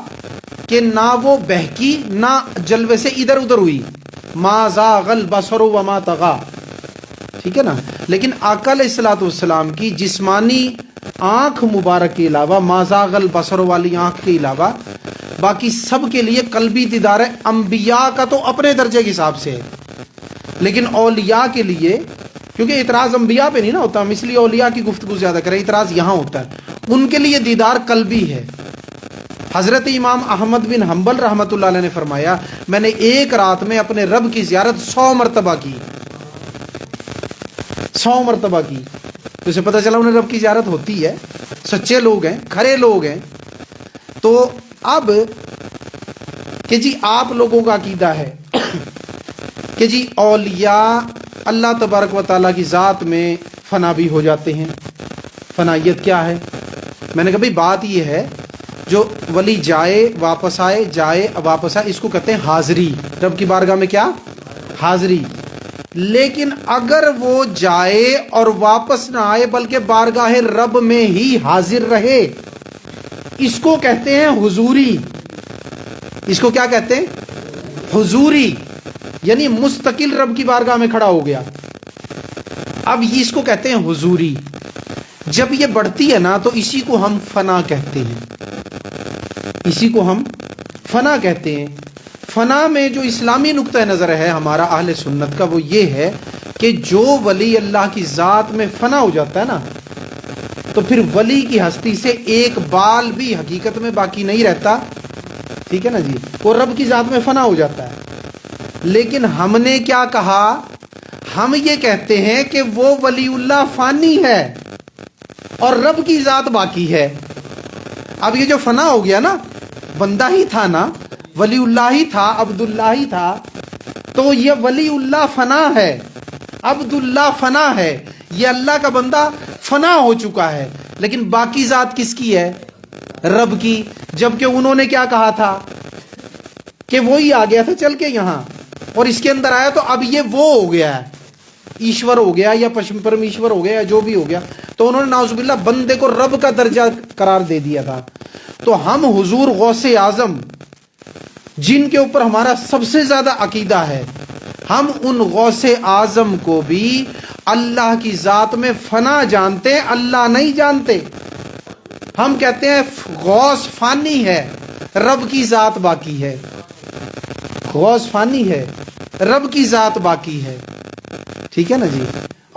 کہ نہ وہ بہکی نہ جلوے سے ادھر ادھر ہوئی، ما زاغ البصر وما طغى، ٹھیک ہے نا۔ لیکن آقا علیہ الصلوۃ والسلام کی جسمانی آنکھ مبارک کے علاوہ، ما زاغ البصر والی آنکھ کے علاوہ باقی سب کے لیے قلبی دیدار ہے۔ انبیاء کا تو اپنے درجے کے حساب سے ہے، لیکن اولیاء کے لیے، کیونکہ اعتراض انبیاء پہ نہیں نا ہوتا، ہم اس لیے اولیاء کی گفتگو زیادہ کریں، اعتراض یہاں ہوتا ہے، ان کے لیے دیدار قلبی ہے۔ حضرت امام احمد بن حنبل رحمۃ اللہ علیہ نے فرمایا میں نے ایک رات میں اپنے رب کی زیارت 100 مرتبہ کی، 100 مرتبہ کی، تو اسے پتہ چلا انہیں رب کی زیارت ہوتی ہے، سچے لوگ ہیں، کھرے لوگ ہیں۔ تو اب کہ جی آپ لوگوں کا عقیدہ ہے کہ جی اولیاء اللہ تبارک و تعالیٰ کی ذات میں فنا بھی ہو جاتے ہیں۔ فنائیت کیا ہے؟ میں نے کہا بھائی بات یہ ہے، جو ولی جائے واپس آئے، جائے واپس آئے، اس کو کہتے ہیں حاضری، رب کی بارگاہ میں کیا؟ حاضری۔ لیکن اگر وہ جائے اور واپس نہ آئے بلکہ بارگاہ رب میں ہی حاضر رہے، اس کو کہتے ہیں حضوری۔ اس کو کیا کہتے ہیں؟ حضوری، یعنی مستقل رب کی بارگاہ میں کھڑا ہو گیا۔ اب اس کو کہتے ہیں حضوری۔ جب یہ بڑھتی ہے نا تو اسی کو ہم فنا کہتے ہیں، اسی کو ہم فنا کہتے ہیں۔ فنا میں جو اسلامی نقطہ نظر ہے ہمارا اہل سنت کا، وہ یہ ہے کہ جو ولی اللہ کی ذات میں فنا ہو جاتا ہے نا، تو پھر ولی کی ہستی سے ایک بال بھی حقیقت میں باقی نہیں رہتا، ٹھیک ہے نا جی، وہ رب کی ذات میں فنا ہو جاتا ہے۔ لیکن ہم نے کیا کہا؟ ہم یہ کہتے ہیں کہ وہ ولی اللہ فانی ہے اور رب کی ذات باقی ہے۔ اب یہ جو فنا ہو گیا نا، بندہ ہی تھا نا، ولی اللہ ہی تھا، عبداللہ ہی تھا، تو یہ ولی اللہ فنا ہے، عبداللہ فنا ہے، یہ اللہ کا بندہ فنا ہو چکا ہے، لیکن باقی ذات کس کی ہے؟ رب کی۔ جبکہ انہوں نے کیا کہا تھا کہ وہی آ گیا تھا چل کے یہاں اور اس کے اندر آیا، تو اب یہ وہ ہو گیا ہے، ایشور ہو گیا یا پرمیشور ہو گیا یا جو بھی ہو گیا، تو انہوں نے نعوذ باللہ بندے کو رب کا درجہ قرار دے دیا تھا۔ تو ہم حضور غوث اعظم، جن کے اوپر ہمارا سب سے زیادہ عقیدہ ہے، ہم ان غوث اعظم کو بھی اللہ کی ذات میں فنا جانتے ہیں، اللہ نہیں جانتے۔ ہم کہتے ہیں غوث فانی ہے، رب کی ذات باقی ہے۔ غوث فانی ہے، رب کی ذات باقی ہے، ٹھیک ہے نا جی۔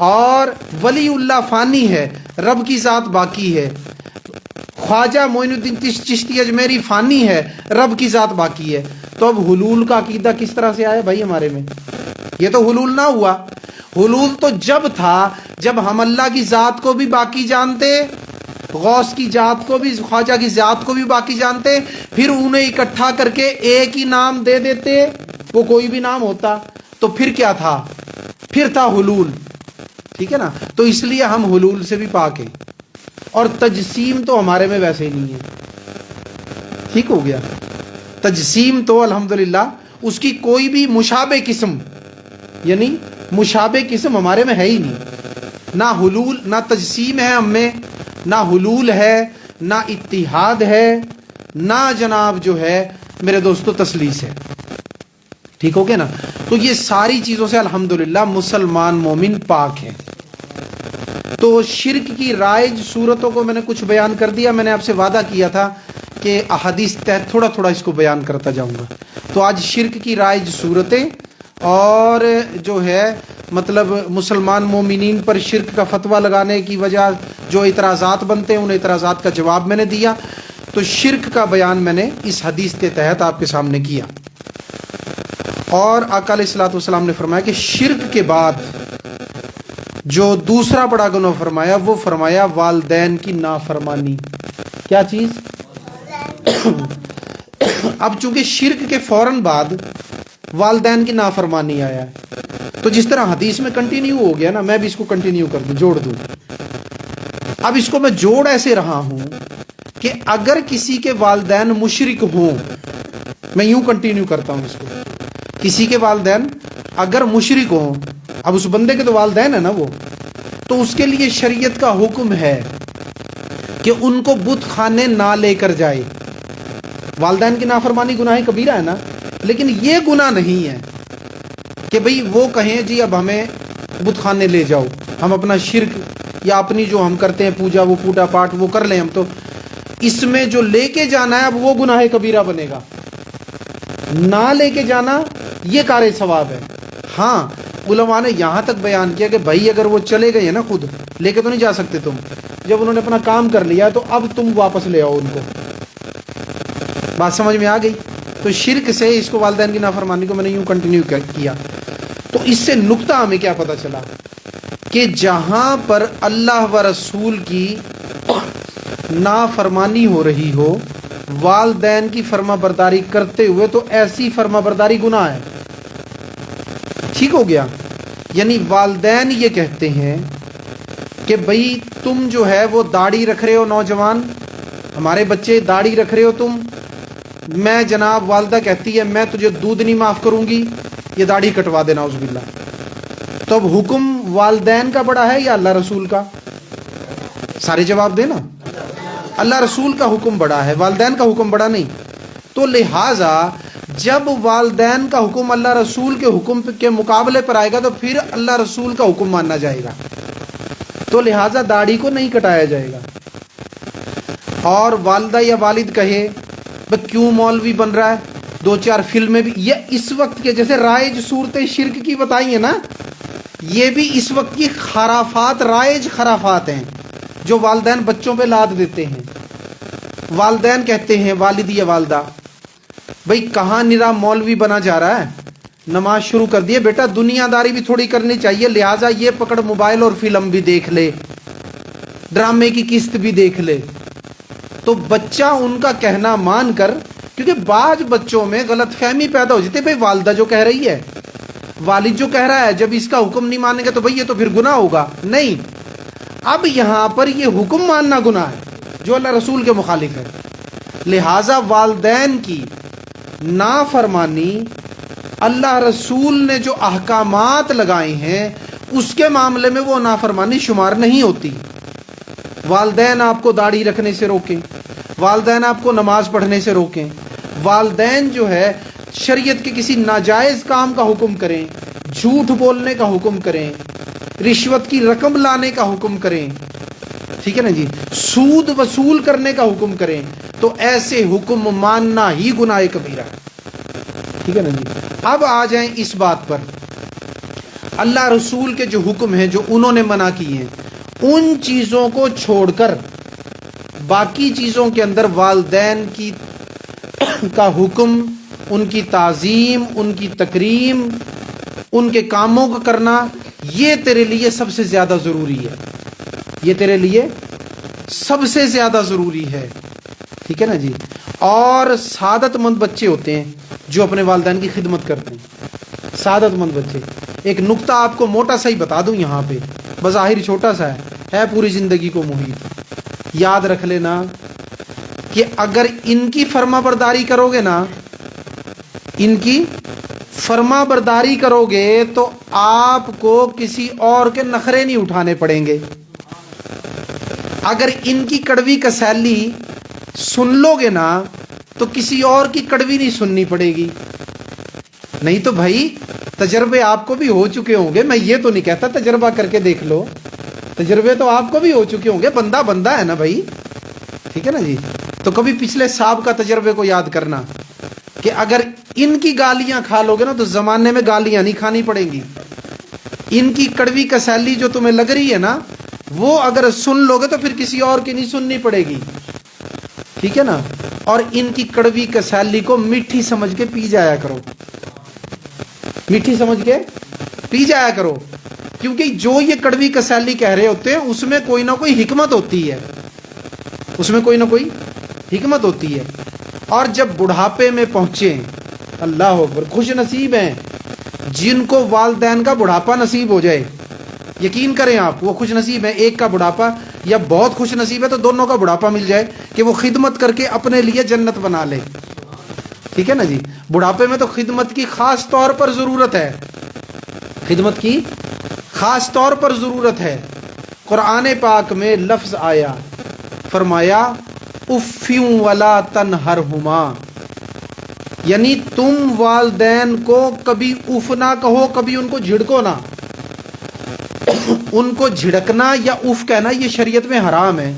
اور ولی اللہ فانی ہے، رب کی ذات باقی ہے۔ خواجہ معین الدین چشتی اجمیری فانی ہے، رب کی ذات باقی ہے۔ تو اب حلول کا عقیدہ کس طرح سے آیا بھائی ہمارے میں؟ یہ تو حلول نہ ہوا۔ حلول تو جب تھا جب ہم اللہ کی ذات کو بھی باقی جانتے، غوث کی ذات کو بھی، خواجہ کی ذات کو بھی باقی جانتے، پھر انہیں اکٹھا کر کے ایک ہی نام دے دیتے، وہ کوئی بھی نام ہوتا، تو پھر کیا تھا؟ پھر تھا حلول، ٹھیک ہے نا۔ تو اس لیے ہم حلول سے بھی پاک ہیں، اور تجسیم تو ہمارے میں ویسے ہی نہیں ہے۔ ٹھیک ہو گیا. تجسیم تو الحمدللہ اس کی کوئی بھی مشابہ قسم، یعنی مشابہ قسم ہمارے میں ہے ہی نہیں. نہ حلول، نہ تجسیم ہے ہم میں، نہ حلول ہے، نہ اتحاد ہے، نہ جناب جو ہے میرے دوستو تثلیث ہے. ٹھیک ہو گیا نا. تو یہ ساری چیزوں سے الحمدللہ مسلمان مومن پاک ہیں. تو شرک کی رائج صورتوں کو میں نے کچھ بیان کر دیا. میں نے آپ سے وعدہ کیا تھا کہ احادیث تحت تھوڑا تھوڑا اس کو بیان کرتا جاؤں گا. تو آج شرک کی رائج صورتیں اور جو ہے مطلب مسلمان مومنین پر شرک کا فتویٰ لگانے کی وجہ جو اعتراضات بنتے ہیں ان اعتراضات کا جواب میں نے دیا. تو شرک کا بیان میں نے اس حدیث کے تحت آپ کے سامنے کیا. اور آقا علیہ الصلوۃ والسلام نے فرمایا کہ شرک کے بعد جو دوسرا بڑا گناہ فرمایا وہ فرمایا والدین کی نافرمانی. کیا چیز؟ اب چونکہ شرک کے فوراً بعد والدین کی نافرمانی آیا ہے تو جس طرح حدیث میں کنٹینیو ہو گیا نا، میں بھی اس کو کنٹینیو کر دوں، جوڑ دوں. اب اس کو میں جوڑ ایسے رہا ہوں کہ اگر کسی کے والدین مشرک ہوں، میں یوں کنٹینیو کرتا ہوں اس کو، کسی کے والدین اگر مشرک ہوں، اب اس بندے کے تو والدین ہے نا وہ، تو اس کے لیے شریعت کا حکم ہے کہ ان کو بت خانے نہ لے کر جائے. والدین کی نافرمانی گناہ کبیرہ ہے نا، لیکن یہ گناہ نہیں ہے کہ بھئی وہ کہیں جی اب ہمیں بت خانے لے جاؤ، ہم اپنا شرک یا اپنی جو ہم کرتے ہیں پوجا، وہ پوٹا پاٹ وہ کر لیں ہم. تو اس میں جو لے کے جانا ہے اب وہ گناہ کبیرہ بنے گا. نہ لے کے جانا یہ کار ثواب ہے. ہاں علماء نے یہاں تک بیان کیا کہ بھائی اگر وہ چلے گئے ہیں نا، خود لے کے تو نہیں جا سکتے تم، جب انہوں نے اپنا کام کر لیا تو اب تم واپس لے آؤ ان کو. بات سمجھ میں آ گئی؟ تو شرک سے اس کو والدین کی نافرمانی کو میں نے یوں کنٹینیو کیا. تو اس سے نقطہ ہمیں کیا پتہ چلا کہ جہاں پر اللہ و رسول کی نافرمانی ہو رہی ہو والدین کی فرما برداری کرتے ہوئے، تو ایسی فرما برداری گناہ ہے. ٹھیک ہو گیا؟ یعنی والدین یہ کہتے ہیں کہ بھئی تم جو ہے وہ داڑھی رکھ رہے ہو، نوجوان ہمارے بچے داڑھی رکھ رہے ہو تم، میں جناب والدہ کہتی ہے میں تجھے دودھ نہیں معاف کروں گی، یہ داڑھی کٹوا دینا اعوذ باللہ. تو اب حکم والدین کا بڑا ہے یا اللہ رسول کا؟ سارے جواب دینا. اللہ رسول کا حکم بڑا ہے، والدین کا حکم بڑا نہیں. تو لہٰذا جب والدین کا حکم اللہ رسول کے حکم کے مقابلے پر آئے گا تو پھر اللہ رسول کا حکم ماننا جائے گا. تو لہٰذا داڑھی کو نہیں کٹایا جائے گا. اور والدہ یا والد کہے کیوں مولوی بن رہا ہے، دو چار فلمیں بھی، یہ اس وقت کے جیسے رائج صورتیں شرک کی بتائی ہیں نا، یہ بھی اس وقت کی خرافات، رائج خرافات ہیں جو والدین بچوں پہ لاد دیتے ہیں. والدین کہتے ہیں والد یا والدہ بھئی کہاں نرا مولوی بنا جا رہا ہے، نماز شروع کر دیے، بیٹا دنیا داری بھی تھوڑی کرنی چاہیے، لہٰذا یہ پکڑ موبائل اور فلم بھی دیکھ لے، ڈرامے کی قسط بھی دیکھ لے. تو بچہ ان کا کہنا مان کر، کیونکہ بعض بچوں میں غلط فہمی پیدا ہو جاتی ہے، بھئی والدہ جو کہہ رہی ہے، والد جو کہہ رہا ہے، جب اس کا حکم نہیں مانیں گے تو بھئی یہ تو پھر گناہ ہوگا. نہیں، اب یہاں پر یہ حکم ماننا گناہ ہے جو اللہ رسول کے مخالف ہے. لہٰذا والدین کی نافرمانی اللہ رسول نے جو احکامات لگائے ہیں اس کے معاملے میں وہ نافرمانی شمار نہیں ہوتی. والدین آپ کو داڑھی رکھنے سے روکیں، والدین آپ کو نماز پڑھنے سے روکیں، والدین جو ہے شریعت کے کسی ناجائز کام کا حکم کریں، جھوٹ بولنے کا حکم کریں، رشوت کی رقم لانے کا حکم کریں، ٹھیک ہے نا جی، سود وصول کرنے کا حکم کریں، تو ایسے حکم ماننا ہی گناہ کبیرہ ہے. ٹھیک ہے نا جی. اب آ جائیں اس بات پر، اللہ رسول کے جو حکم ہیں جو انہوں نے منع کیے ہیں، ان چیزوں کو چھوڑ کر باقی چیزوں کے اندر والدین کی کا حکم، ان کی تعظیم، ان کی تکریم، ان کے کاموں کو کرنا، یہ تیرے لیے سب سے زیادہ ضروری ہے. یہ تیرے لیے سب سے زیادہ ضروری ہے. ٹھیک ہے نا جی. اور سعادت مند بچے ہوتے ہیں جو اپنے والدین کی خدمت کرتے ہیں. سعادت مند بچے. ایک نقطہ آپ کو موٹا سا ہی بتا دوں یہاں پہ، بظاہر چھوٹا سا ہے پوری زندگی کو محیط. یاد رکھ لینا کہ اگر ان کی فرما برداری کرو گے نا، ان کی فرما برداری کرو گے تو آپ کو کسی اور کے نخرے نہیں اٹھانے پڑیں گے. اگر ان کی کڑوی کسیلی سن لو گے نا تو کسی اور کی کڑوی نہیں سننی پڑے گی. نہیں تو بھائی تجربے آپ کو بھی ہو چکے ہوں گے، میں یہ تو نہیں کہتا تجربہ کر کے دیکھ لو، تجربے تو آپ کو بھی ہو چکے ہوں گے، بندہ بندہ ہے نا بھائی، ٹھیک ہے نا جی. تو کبھی پچھلے سابقہ تجربے کو یاد کرنا کہ اگر ان کی گالیاں کھا لو گے نا تو زمانے میں گالیاں نہیں کھانی پڑیں گی. ان کی کڑوی کسیلی جو تمہیں لگ رہی ہے نا وہ اگر سن لو گے تو پھر کسی اور کی نہیں سننی پڑے گی، ٹھیک ہے نا. اور ان کی کڑوی کسیلی کو میٹھی سمجھ کے پی جایا کرو، میٹھی سمجھ کے پی جایا کرو، کیونکہ جو یہ کڑوی کسیلی کہہ رہے ہوتے ہیں اس میں کوئی نہ کوئی حکمت ہوتی ہے، اس میں کوئی نہ کوئی حکمت ہوتی ہے. اور جب بڑھاپے میں پہنچے، اللہ اکبر، خوش نصیب ہیں جن کو والدین کا بڑھاپا نصیب ہو جائے. یقین کریں آپ، وہ خوش نصیب ہیں. ایک کا بڑھاپا یا بہت خوش نصیب ہے تو دونوں کا بڑھاپا مل جائے کہ وہ خدمت کر کے اپنے لیے جنت بنا لے، ٹھیک ہے نا جی. بڑھاپے میں تو خدمت کی خاص طور پر ضرورت ہے، خدمت کی خاص طور پر ضرورت ہے. قرآن پاک میں لفظ آیا، فرمایا اُفِّن وَلَا تَنْهَرْهُمَا، یعنی تم والدین کو کبھی اف نہ کہو، کبھی ان کو جھڑکو نہ. ان کو جھڑکنا یا اف کہنا یہ شریعت میں حرام ہے.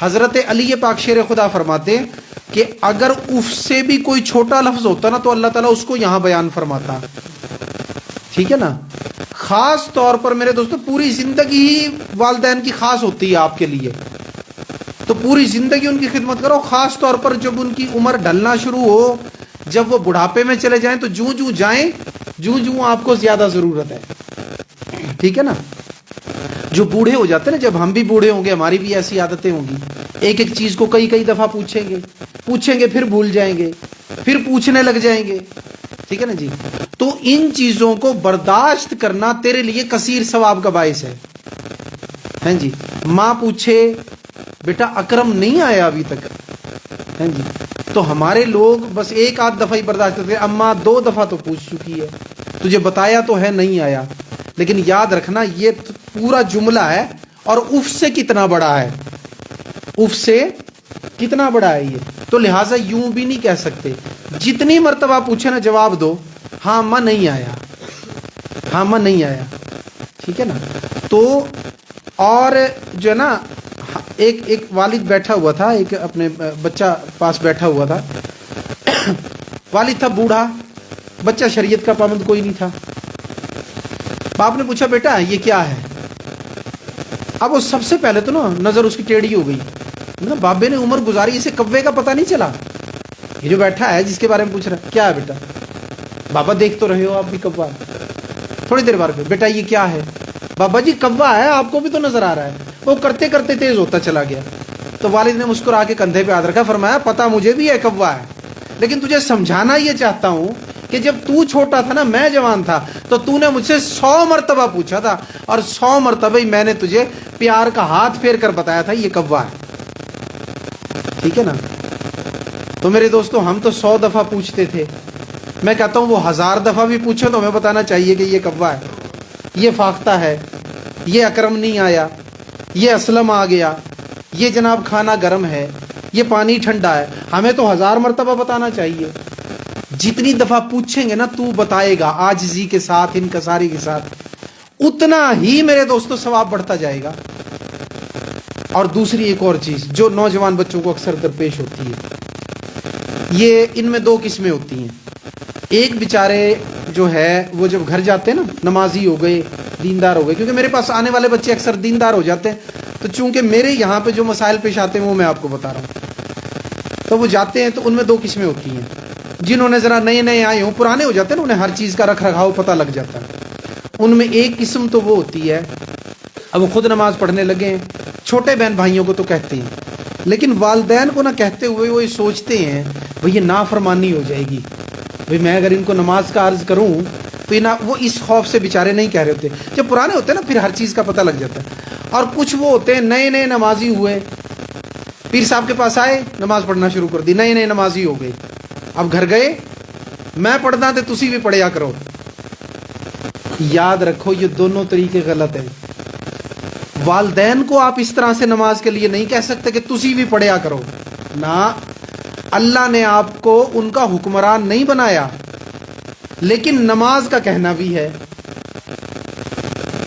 حضرت علی پاک شیر خدا فرماتے ہیں کہ اگر اف سے بھی کوئی چھوٹا لفظ ہوتا نا تو اللہ تعالیٰ اس کو یہاں بیان فرماتا، ٹھیک ہے نا. خاص طور پر میرے دوستو پوری زندگی ہی والدین کی خاص ہوتی ہے آپ کے لیے، تو پوری زندگی ان کی خدمت کرو. خاص طور پر جب ان کی عمر ڈھلنا شروع ہو، جب وہ بڑھاپے میں چلے جائیں تو جوں جائیں جوں آپ کو زیادہ ضرورت ہے، ٹھیک ہے نا. جو بوڑھے ہو جاتے ہیں نا، جب ہم بھی بوڑھے ہوں گے ہماری بھی ایسی عادتیں ہوں گی، ایک ایک چیز کو کئی دفعہ پوچھیں گے پھر بھول جائیں گے، پھر پوچھنے لگ جائیں گے، ٹھیک ہے نا جی. تو ان چیزوں کو برداشت کرنا تیرے لیے کثیر ثواب کا باعث ہے. ہیں جی، ماں پوچھے بیٹا اکرم نہیں آیا ابھی تک، ہیں جی، تو ہمارے لوگ بس ایک آدھ دفعہ ہی برداشت کرتے ہیں. اماں 2 دفعہ تو پوچھ چکی ہے، تجھے بتایا تو ہے نہیں آیا. لیکن یاد رکھنا یہ پورا جملہ ہے اور اف سے کتنا بڑا ہے، اف سے کتنا بڑا ہے یہ. تو لہٰذا یوں بھی نہیں کہہ سکتے، جتنی مرتبہ پوچھے نا جواب دو، ہاں ماں نہیں آیا، ہاں ماں نہیں آیا، ٹھیک ہے نا. تو اور جو ہے نا ایک والد بیٹھا ہوا تھا، ایک اپنے بچہ پاس بیٹھا ہوا تھا. والد تھا بوڑھا، بچہ شریعت کا پابند کوئی نہیں تھا. باپ نے پوچھا بیٹا یہ کیا ہے؟ اب وہ سب سے پہلے تو نا نظر اس کی ٹیڑھی ہو گئی. بابے نے عمر گزاری، اسے کوے کا پتہ نہیں چلا. یہ جو بیٹھا ہے جس کے بارے میں پوچھ رہا ہے کیا ہے بیٹا؟ بابا دیکھ تو رہے ہو آپ بھی کوا. تھوڑی دیر بعد بیٹا یہ کیا ہے؟ بابا جی کوا ہے، آپ کو بھی تو نظر آ رہا ہے. وہ کرتے کرتے تیز ہوتا چلا گیا. تو والد نے مسکرا کے کندھے پہ ہاتھ رکھا، فرمایا پتہ مجھے بھی ہے کوا ہے، لیکن تجھے سمجھانا یہ چاہتا ہوں کہ جب تو چھوٹا تھا نا، میں جوان تھا، تو تو نے مجھ سے 100 مرتبہ پوچھا تھا اور 100 مرتبہ ہی میں نے تجھے پیار کا ہاتھ پھیر کر بتایا تھا یہ کوا ہے، ٹھیک ہے نا. تو میرے دوستو ہم تو 100 دفعہ پوچھتے تھے، میں کہتا ہوں وہ 1000 دفعہ بھی پوچھو تو ہمیں بتانا چاہیے کہ یہ کوا ہے، یہ فاختہ ہے، یہ اکرم نہیں آیا، یہ اسلم آ گیا، یہ جناب کھانا گرم ہے، یہ پانی ٹھنڈا ہے. ہمیں تو 1000 مرتبہ بتانا چاہیے. جتنی دفعہ پوچھیں گے نا تو بتائے گا عاجزی کے ساتھ، انکساری کے ساتھ، اتنا ہی میرے دوستو ثواب بڑھتا جائے گا. اور دوسری ایک اور چیز جو نوجوان بچوں کو اکثر درپیش ہوتی ہے، یہ ان میں 2 قسمیں ہوتی ہیں. ایک بیچارے جو ہے وہ جب گھر جاتے ہیں نا، نمازی ہو گئے، دیندار ہو گئے، کیونکہ میرے پاس آنے والے بچے اکثر دیندار ہو جاتے ہیں، تو چونکہ میرے یہاں پہ جو مسائل پیش آتے ہیں وہ میں آپ کو بتا رہا ہوں. تو وہ جاتے ہیں تو ان میں 2 قسمیں ہوتی ہیں. جنہوں نے ذرا نئے آئے ہوں، پرانے ہو جاتے ہیں نا، انہیں ہر چیز کا رکھ رکھاؤ پتہ لگ جاتا ہے. ان میں ایک قسم تو وہ ہوتی ہے، اب وہ خود نماز پڑھنے لگے ہیں، چھوٹے بہن بھائیوں کو تو کہتے ہیں، لیکن والدین کو نہ کہتے ہوئے وہ یہ سوچتے ہیں بھئی یہ نافرمانی ہو جائے گی، بھئی میں اگر ان کو نماز کا عرض کروں تو وہ اس خوف سے بیچارے نہیں کہہ رہے ہوتے. جب پرانے ہوتے ہیں نا پھر ہر چیز کا پتہ لگ جاتا ہے. اور کچھ وہ ہوتے ہیں نئے نمازی ہوئے، پیر صاحب کے پاس آئے, نماز پڑھنا شروع کر دی, نئے نئے نمازی ہو گئے. اب گھر گئے, میں پڑھنا تے تسی بھی پڑھیا کرو. یاد رکھو یہ دونوں طریقے غلط ہیں. والدین کو آپ اس طرح سے نماز کے لیے نہیں کہہ سکتے کہ تسی بھی پڑھیا کرو. نہ, اللہ نے آپ کو ان کا حکمران نہیں بنایا, لیکن نماز کا کہنا بھی ہے.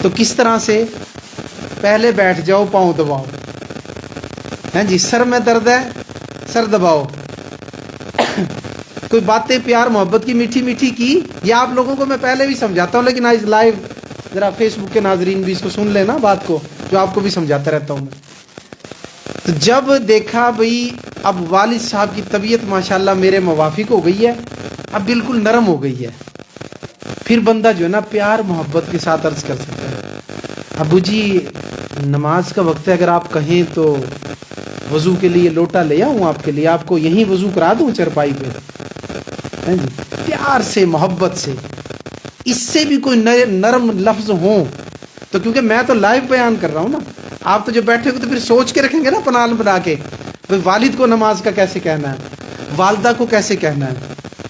تو کس طرح سے؟ پہلے بیٹھ جاؤ, پاؤں دباؤ. ہیں جی, سر میں درد ہے, سر دباؤ. کوئی باتیں پیار محبت کی میٹھی میٹھی کی, یہ آپ لوگوں کو میں پہلے بھی سمجھاتا ہوں, لیکن آج لائیو ذرا فیس بک کے ناظرین بھی اس کو سن لینا بات کو, جو آپ کو بھی سمجھاتا رہتا ہوں میں. تو جب دیکھا بھئی اب والد صاحب کی طبیعت ماشاءاللہ میرے موافق ہو گئی ہے, اب بالکل نرم ہو گئی ہے, پھر بندہ جو ہے نا پیار محبت کے ساتھ عرض کر سکتا ہے, ابو جی نماز کا وقت ہے, اگر آپ کہیں تو وضو کے لیے لوٹا لے آؤں آپ کے لیے, آپ کو یہیں وضو کرا دوں چرپائی پہ. جی, پیار سے محبت سے, اس سے بھی کوئی نرم لفظ ہوں تو, کیونکہ میں تو لائیو بیان کر رہا ہوں نا, آپ تو جو بیٹھے ہو تو پھر سوچ کے رکھیں گے نا پلان بنا کے, بھئی والد کو نماز کا کیسے کہنا ہے, والدہ کو کیسے کہنا ہے.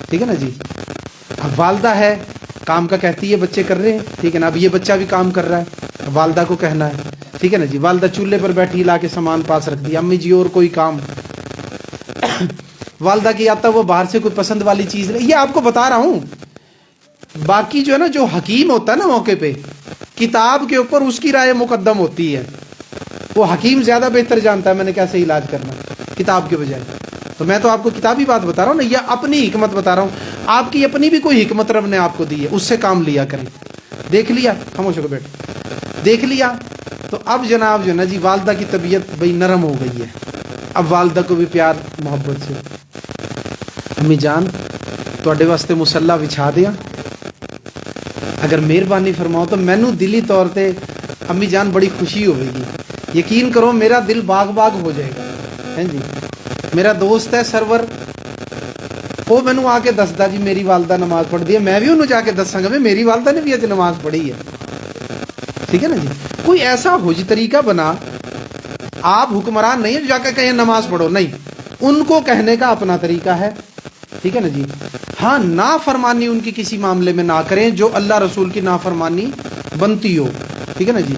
ٹھیک ہے نا جی. اب والدہ ہے, کام کا کہتی ہے, بچے کر رہے ہیں, ٹھیک ہے نا. اب یہ بچہ بھی کام کر رہا ہے, والدہ کو کہنا ہے. ٹھیک ہے نا جی. والدہ چولہے پر بیٹھی, لا کے سامان پاس رکھ دیا, امی جی اور کوئی کام. والدہ کی آتا وہ باہر سے کوئی پسند والی چیز نہیں, یہ آپ کو بتا رہا ہوں. باقی جو ہے نا, جو حکیم ہوتا ہے نا موقع پہ, کتاب کے اوپر اس کی رائے مقدم ہوتی ہے. وہ حکیم زیادہ بہتر جانتا ہے میں نے کیسے علاج کرنا کتاب کے بجائے. تو میں تو آپ کو کتابی بات بتا رہا ہوں نا, یا اپنی حکمت بتا رہا ہوں. آپ کی اپنی بھی کوئی حکمت رب نے آپ کو دی ہے, اس سے کام لیا کریں. دیکھ لیا, خاموش ہو کے بیٹھ, دیکھ لیا. تو اب جناب جو نا جی, والدہ کی طبیعت بھئی نرم ہو گئی ہے, اب والدہ کو بھی پیار محبت سے, امی جان تواڈے واسطے مصلا بچھا دیا, اگر مہربانی فرماؤ تو مینوں دلی طور تے امی جان بڑی خوشی ہوئے گی. یقین کرو میرا دل باغ باغ ہو جائے گا. ہیں جی, میرا دوست ہے سرور, وہ مینوں آ کے دسدا جی میری والدہ نماز پڑھ دی ہے, میں بھی انہوں جا کے دساں گا میری والدہ نے بھی اج نماز پڑھی ہے. ٹھیک ہے نا جی. کوئی ایسا ہو جی طریقہ بنا, آپ حکمران نہیں جو جا کے کہیں نماز پڑھو, نہیں, ان کو کہنے کا اپنا طریقہ ہے. ٹھیک ہے نا جی. ہاں, نافرمانی ان کی کسی معاملے میں نہ کریں, جو اللہ رسول کی نافرمانی بنتی ہو. ٹھیک ہے نا جی,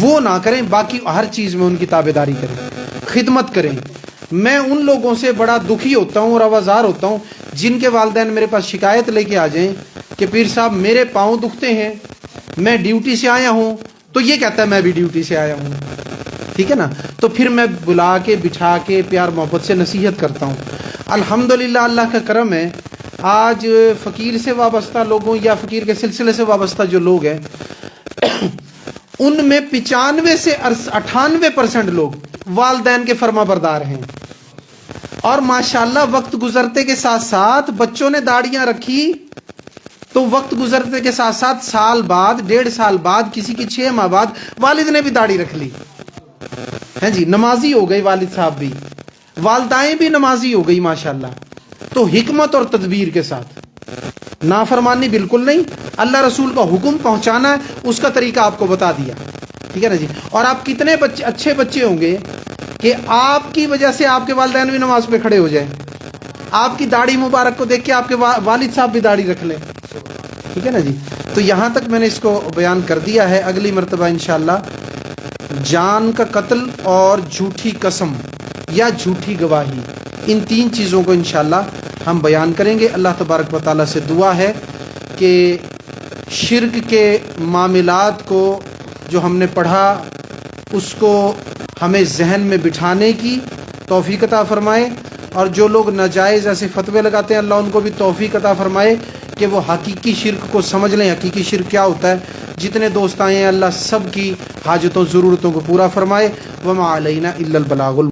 وہ نہ کریں. باقی ہر چیز میں ان کی تابعداری کریں, خدمت کریں. میں ان لوگوں سے بڑا دکھی ہوتا ہوں اور آوازار ہوتا ہوں جن کے والدین میرے پاس شکایت لے کے آ جائیں کہ پیر صاحب میرے پاؤں دکھتے ہیں, میں ڈیوٹی سے آیا ہوں, تو یہ کہتا ہے میں بھی ڈیوٹی سے آیا ہوں. ٹھیک ہے نا. تو پھر میں بلا کے بٹھا کے پیار محبت سے نصیحت کرتا ہوں. الحمدللہ اللہ کا کرم ہے, آج فقیر سے وابستہ لوگوں یا فقیر کے سلسلے سے وابستہ جو لوگ ہیں, ان میں 95 سے 98% لوگ والدین کے فرما بردار ہیں. اور ماشاءاللہ وقت گزرتے کے ساتھ ساتھ بچوں نے داڑیاں رکھی, تو وقت گزرتے کے ساتھ ساتھ سال بعد, 1.5 سال بعد, کسی کی 6 ماہ بعد والد نے بھی داڑھی رکھ لی. ہیں جی, نمازی ہو گئی والد صاحب بھی, والدائیں بھی نمازی ہو گئی ماشاءاللہ. تو حکمت اور تدبیر کے ساتھ, نافرمانی بالکل نہیں. اللہ رسول کا حکم پہنچانا ہے, اس کا طریقہ آپ کو بتا دیا. ٹھیک ہے نا جی. اور آپ کتنے بچے اچھے بچے ہوں گے کہ آپ کی وجہ سے آپ کے والدین بھی نماز پہ کھڑے ہو جائیں, آپ کی داڑھی مبارک کو دیکھ کے آپ کے والد صاحب بھی داڑھی رکھ لیں. ٹھیک ہے نا جی. تو یہاں تک میں نے اس کو بیان کر دیا ہے. اگلی مرتبہ انشاءاللہ جان کا قتل اور جھوٹی قسم یا جھوٹی گواہی, ان 3 چیزوں کو انشاءاللہ ہم بیان کریں گے. اللہ تبارک و تعالیٰ سے دعا ہے کہ شرک کے معاملات کو جو ہم نے پڑھا اس کو ہمیں ذہن میں بٹھانے کی توفیق عطا فرمائے, اور جو لوگ ناجائز ایسے فتوے لگاتے ہیں اللہ ان کو بھی توفیق عطا فرمائے کہ وہ حقیقی شرک کو سمجھ لیں, حقیقی شرک کیا ہوتا ہے. جتنے دوست آئے ہیں اللہ سب کی حاجتوں ضرورتوں کو پورا فرمائے. وما علینا الا البلاغ.